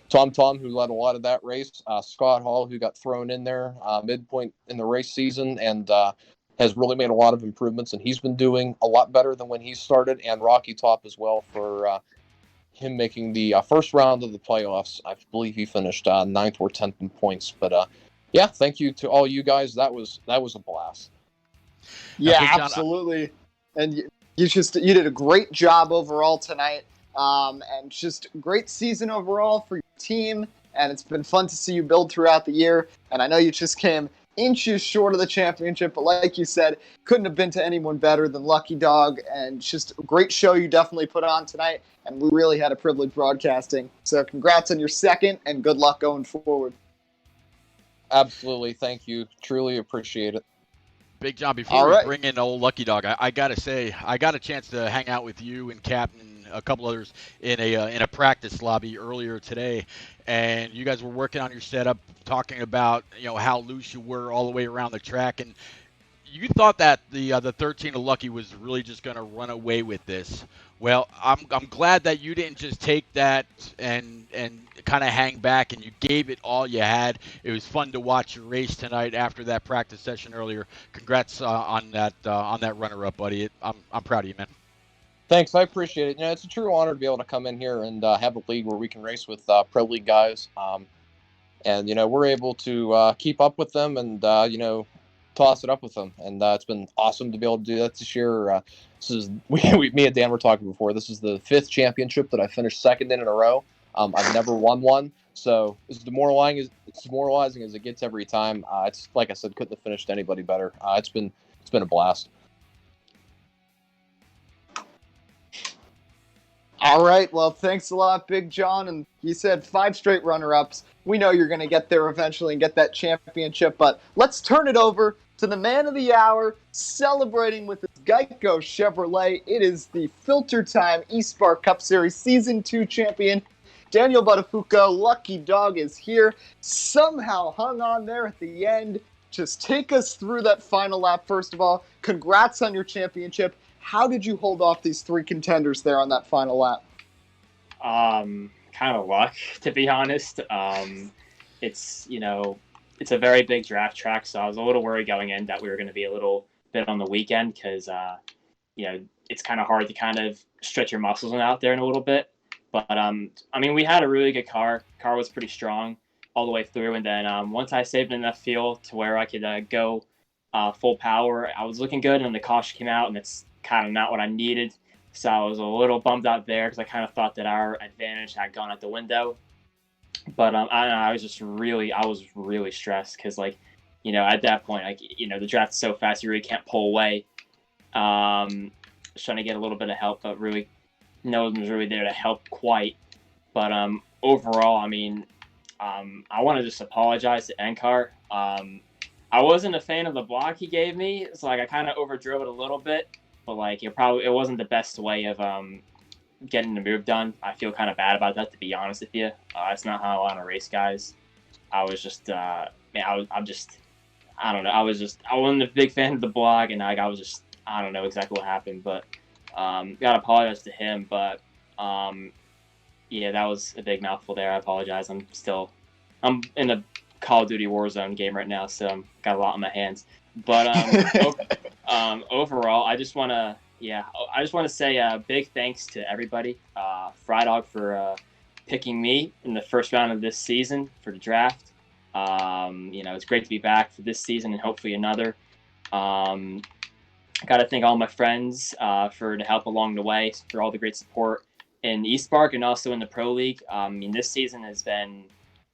Tom, who led a lot of that race, Scott Hall, who got thrown in there midpoint in the race season and has really made a lot of improvements, and he's been doing a lot better than when he started, and Rocky Top as well for him making the first round of the playoffs. I believe he finished 9th or 10th in points. But yeah, thank you to all you guys. That was a blast. Yeah, absolutely. And you did a great job overall tonight, and just great season overall for your team. And it's been fun to see you build throughout the year. And I know you just came inches short of the championship, but like you said, couldn't have been to anyone better than Lucky Dog. And just a great show you definitely put on tonight. And we really had a privilege broadcasting. So congrats on your 2nd, and good luck going forward. Absolutely, thank you. Truly appreciate it. Big John, before we bring in old Lucky Dog, I gotta say I got a chance to hang out with you and Captain and a couple others in a practice lobby earlier today, and you guys were working on your setup, talking about how loose you were all the way around the track, and you thought that the 13 of Lucky was really just going to run away with this. Well, I'm glad that you didn't just take that and kind of hang back, and you gave it all you had. It was fun to watch your race tonight after that practice session earlier. Congrats on that runner-up, buddy. I'm proud of you, man. Thanks, I appreciate it. It's a true honor to be able to come in here and have a league where we can race with pro league guys, and we're able to keep up with them and toss it up with them, and it's been awesome to be able to do that this year. This is me and Dan were talking before. This is the 5th championship that I finished second in a row. I've never won one, so as demoralizing as it gets every time. It's like I said, couldn't have finished anybody better. It's been a blast. All right, well, thanks a lot, Big John. And you said 5 straight runner-ups. We know you're going to get there eventually and get that championship, but let's turn it over to the man of the hour, celebrating with his Geico Chevrolet. It is the Filter Time eSpark Cup Series Season 2 champion, Daniel Buttafuoco. Lucky Dog is here, somehow hung on there at the end. Just take us through that final lap. First of all, congrats on your championship. How did you hold off these 3 contenders there on that final lap? Kind of luck, to be honest. It's a very big draft track, so I was a little worried going in that we were going to be a little bit on the weekend because, it's kind of hard to kind of stretch your muscles out there in a little bit. But, we had a really good car. Car was pretty strong all the way through, and then once I saved enough fuel to where I could go full power, I was looking good, and the caution came out, and it's kind of not what I needed. So I was a little bummed out there because I kind of thought that our advantage had gone out the window. But I was really stressed because, at that point, the draft's so fast, you really can't pull away. Trying to get a little bit of help, but really no one was really there to help quite. But overall, I want to just apologize to NCAR. I wasn't a fan of the block he gave me, so I kind of overdrove it a little bit. But it wasn't the best way of getting the move done. I feel kind of bad about that, to be honest with you. It's not how I want to race, guys. I was just, I don't know. I wasn't a big fan of the blog, and I don't know exactly what happened, but gotta apologize to him. But that was a big mouthful there. I apologize. I'm in a Call of Duty Warzone game right now, so I've got a lot on my hands. But overall, I just want to say a big thanks to everybody. Fry Dog for picking me in the first round of this season for the draft. It's great to be back for this season and hopefully another. Got to thank all my friends for the help along the way, for all the great support in eSpark and also in the Pro League. This season has been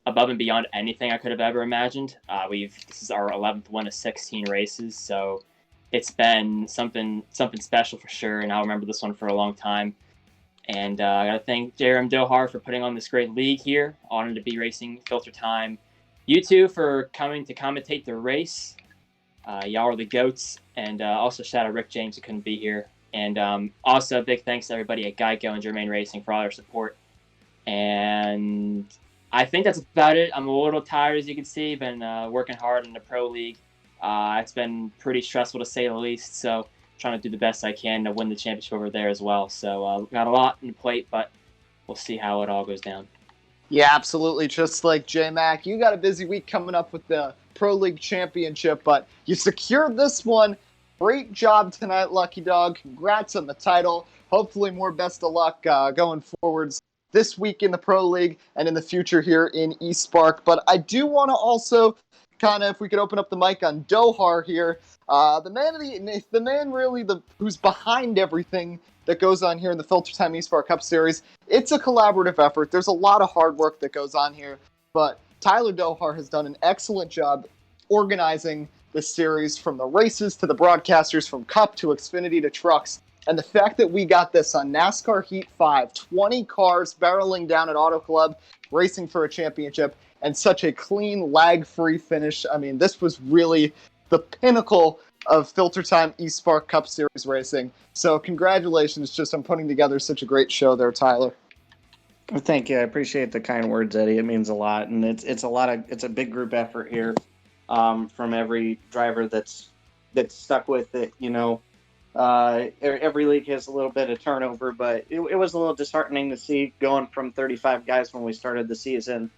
above and beyond anything I could have ever imagined. This is our 11th one of 16 races, so it's been something special for sure, and I'll remember this one for a long time. And I got to thank Jerem Dohar for putting on this great league here. Honored to be racing Filter Time. You two for coming to commentate the race. Y'all are the GOATs. And also shout out Rick James who couldn't be here. And also big thanks to everybody at Geico and Germain Racing for all their support. And I think that's about it. I'm a little tired, as you can see. Been working hard in the Pro League. It's been pretty stressful, to say the least. So trying to do the best I can to win the championship over there as well. So got a lot on the plate, but we'll see how it all goes down. Yeah, absolutely. Just like J-Mac, you got a busy week coming up with the Pro League Championship, but you secured this one. Great job tonight, Lucky Dog. Congrats on the title. Hopefully more best of luck going forwards this week in the Pro League and in the future here in eSpark. But I do want to also if we could open up the mic on Dohar here, the man really who's behind everything that goes on here in the Filter Time eSpark Cup Series. It's a collaborative effort. There's a lot of hard work that goes on here, but Tyler Dohar has done an excellent job organizing the series, from the races to the broadcasters, from Cup to Xfinity to trucks. And the fact that we got this on NASCAR Heat 5, 20 cars barreling down at Auto Club, racing for a championship, and such a clean, lag-free finish. This was really the pinnacle of Filter Time eSpark Cup Series racing. So congratulations just on putting together such a great show there, Tyler. Well, thank you. I appreciate the kind words, Eddie. It means a lot, and it's a big group effort here from every driver that's that stuck with it. Every league has a little bit of turnover, but it was a little disheartening to see going from 35 guys when we started the season,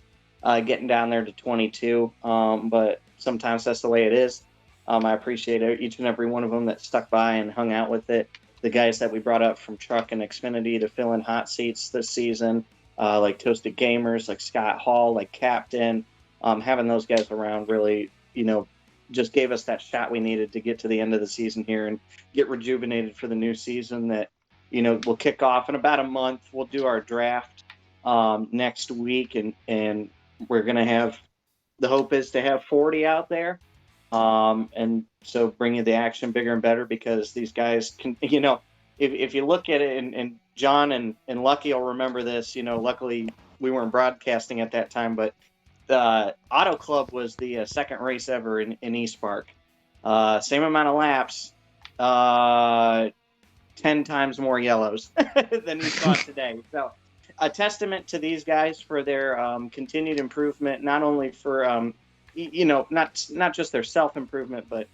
getting down there to 22. But sometimes that's the way it is. I appreciate each and every one of them that stuck by and hung out with it. The guys that we brought up from Truck and Xfinity to fill in hot seats this season, like Toasted Gamers, like Scott Hall, like Captain, having those guys around really, just gave us that shot we needed to get to the end of the season here and get rejuvenated for the new season that, will kick off in about a month. We'll do our draft next week, and we're going to have, the hope is to have 40 out there. And so bringing the action bigger and better, because these guys can, if you look at it, and John and Lucky will remember this, luckily we weren't broadcasting at that time, but Auto Club was the second race ever in East Park. Same amount of laps, 10 times more yellows than we saw today. So a testament to these guys for their continued improvement, not only for, not just their self-improvement, but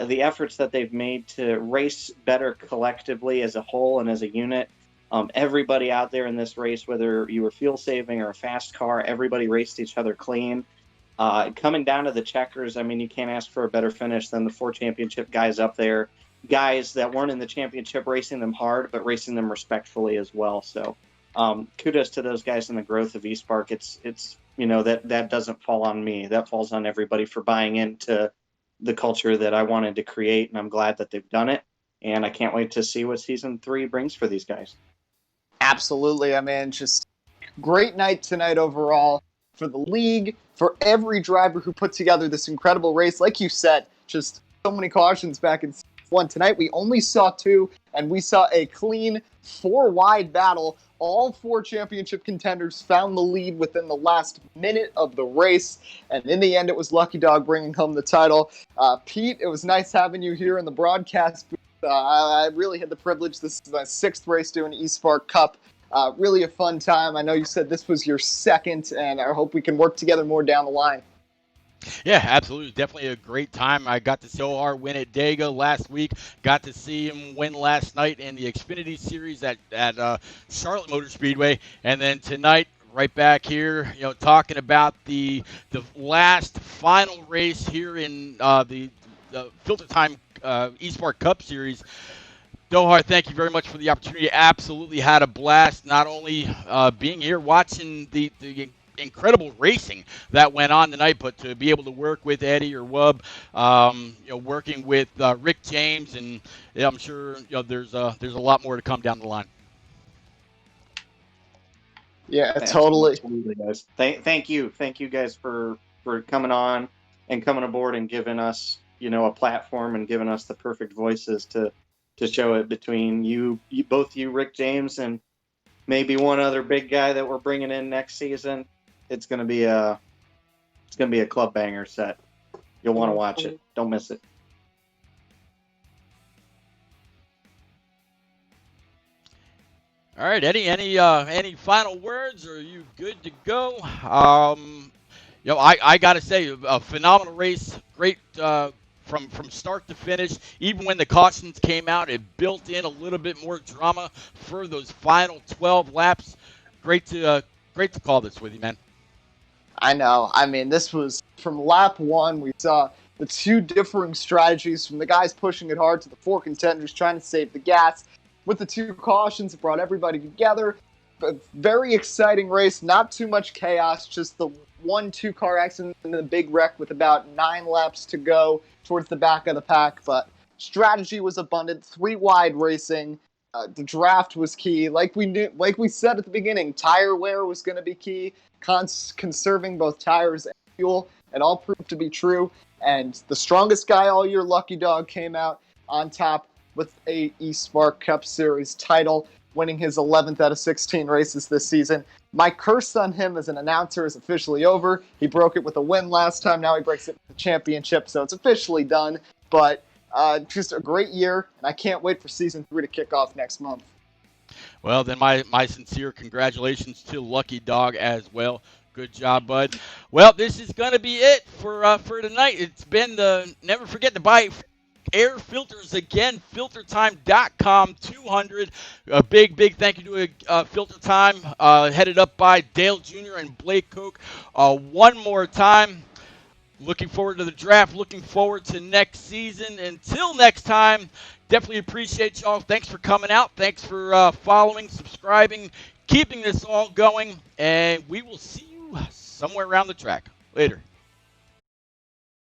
the efforts that they've made to race better collectively as a whole and as a unit. Everybody out there in this race, whether you were fuel saving or a fast car, everybody raced each other clean. Coming down to the checkers, I mean, you can't ask for a better finish than the 4 championship guys up there. Guys that weren't in the championship racing them hard, but racing them respectfully as well. So kudos to those guys in the growth of East Park. It's that doesn't fall on me. That falls on everybody for buying into the culture that I wanted to create, and I'm glad that they've done it. And I can't wait to see what season 3 brings for these guys. Absolutely. I mean, just great night tonight overall for the league, for every driver who put together this incredible race. Like you said, just so many cautions back in one. Tonight we only saw 2, and we saw a clean 4-wide battle. All 4 championship contenders found the lead within the last minute of the race, and in the end it was Lucky Dog bringing home the title. Pete, it was nice having you here in the broadcast booth. I really had the privilege. This is my 6th race doing East Park Cup. Really a fun time. I know you said this was your 2nd, and I hope we can work together more down the line. Yeah, absolutely. Definitely a great time. I got to see Dohar win at Dega last week. Got to see him win last night in the Xfinity Series at Charlotte Motor Speedway. And then tonight, right back here, talking about the last final race here in the Filter Time East Park Cup Series. Dohar, thank you very much for the opportunity. Absolutely had a blast, not only being here watching the incredible racing that went on tonight, but to be able to work with Eddie or Wub, working with Rick James, and I'm sure there's a lot more to come down the line. Yeah, totally. Absolutely, guys. Thank you guys for coming on and coming aboard and giving us a platform and giving us the perfect voices to show it between you both, Rick James, and maybe one other big guy that we're bringing in next season. It's gonna be a club banger set. You'll want to watch it. Don't miss it. All right, Eddie. Any final words? Or are you good to go? I gotta say, a phenomenal race. Great from start to finish. Even when the cautions came out, it built in a little bit more drama for those final 12 laps. Great to call this with you, man. I know. I mean, this was from lap 1. We saw the 2 differing strategies from the guys pushing it hard to the 4 contenders trying to save the gas. With the 2 cautions, it brought everybody together. A very exciting race. Not too much chaos. Just the 1 2-car accident and the big wreck with about 9 laps to go towards the back of the pack. But strategy was abundant. 3-wide racing. The draft was key. Like we said at the beginning, tire wear was going to be key. Conserving both tires and fuel. It all proved to be true. And the strongest guy all year, Lucky Dog, came out on top with a East Park Cup Series title, winning his 11th out of 16 races this season. My curse on him as an announcer is officially over. He broke it with a win last time. Now he breaks it with the championship, so it's officially done. But just a great year, and I can't wait for season 3 to kick off next month. Well, then my sincere congratulations to Lucky Dog as well. Good job, bud. Well, this is going to be it for tonight. It's been the never forget to buy air filters again, filtertime.com 200. A big thank you to Filter Time, headed up by Dale Jr. and Blake Koch. One more time, looking forward to the draft, looking forward to next season. Until next time, definitely appreciate y'all. Thanks for coming out. Thanks for following, subscribing, keeping this all going. And we will see you somewhere around the track. Later.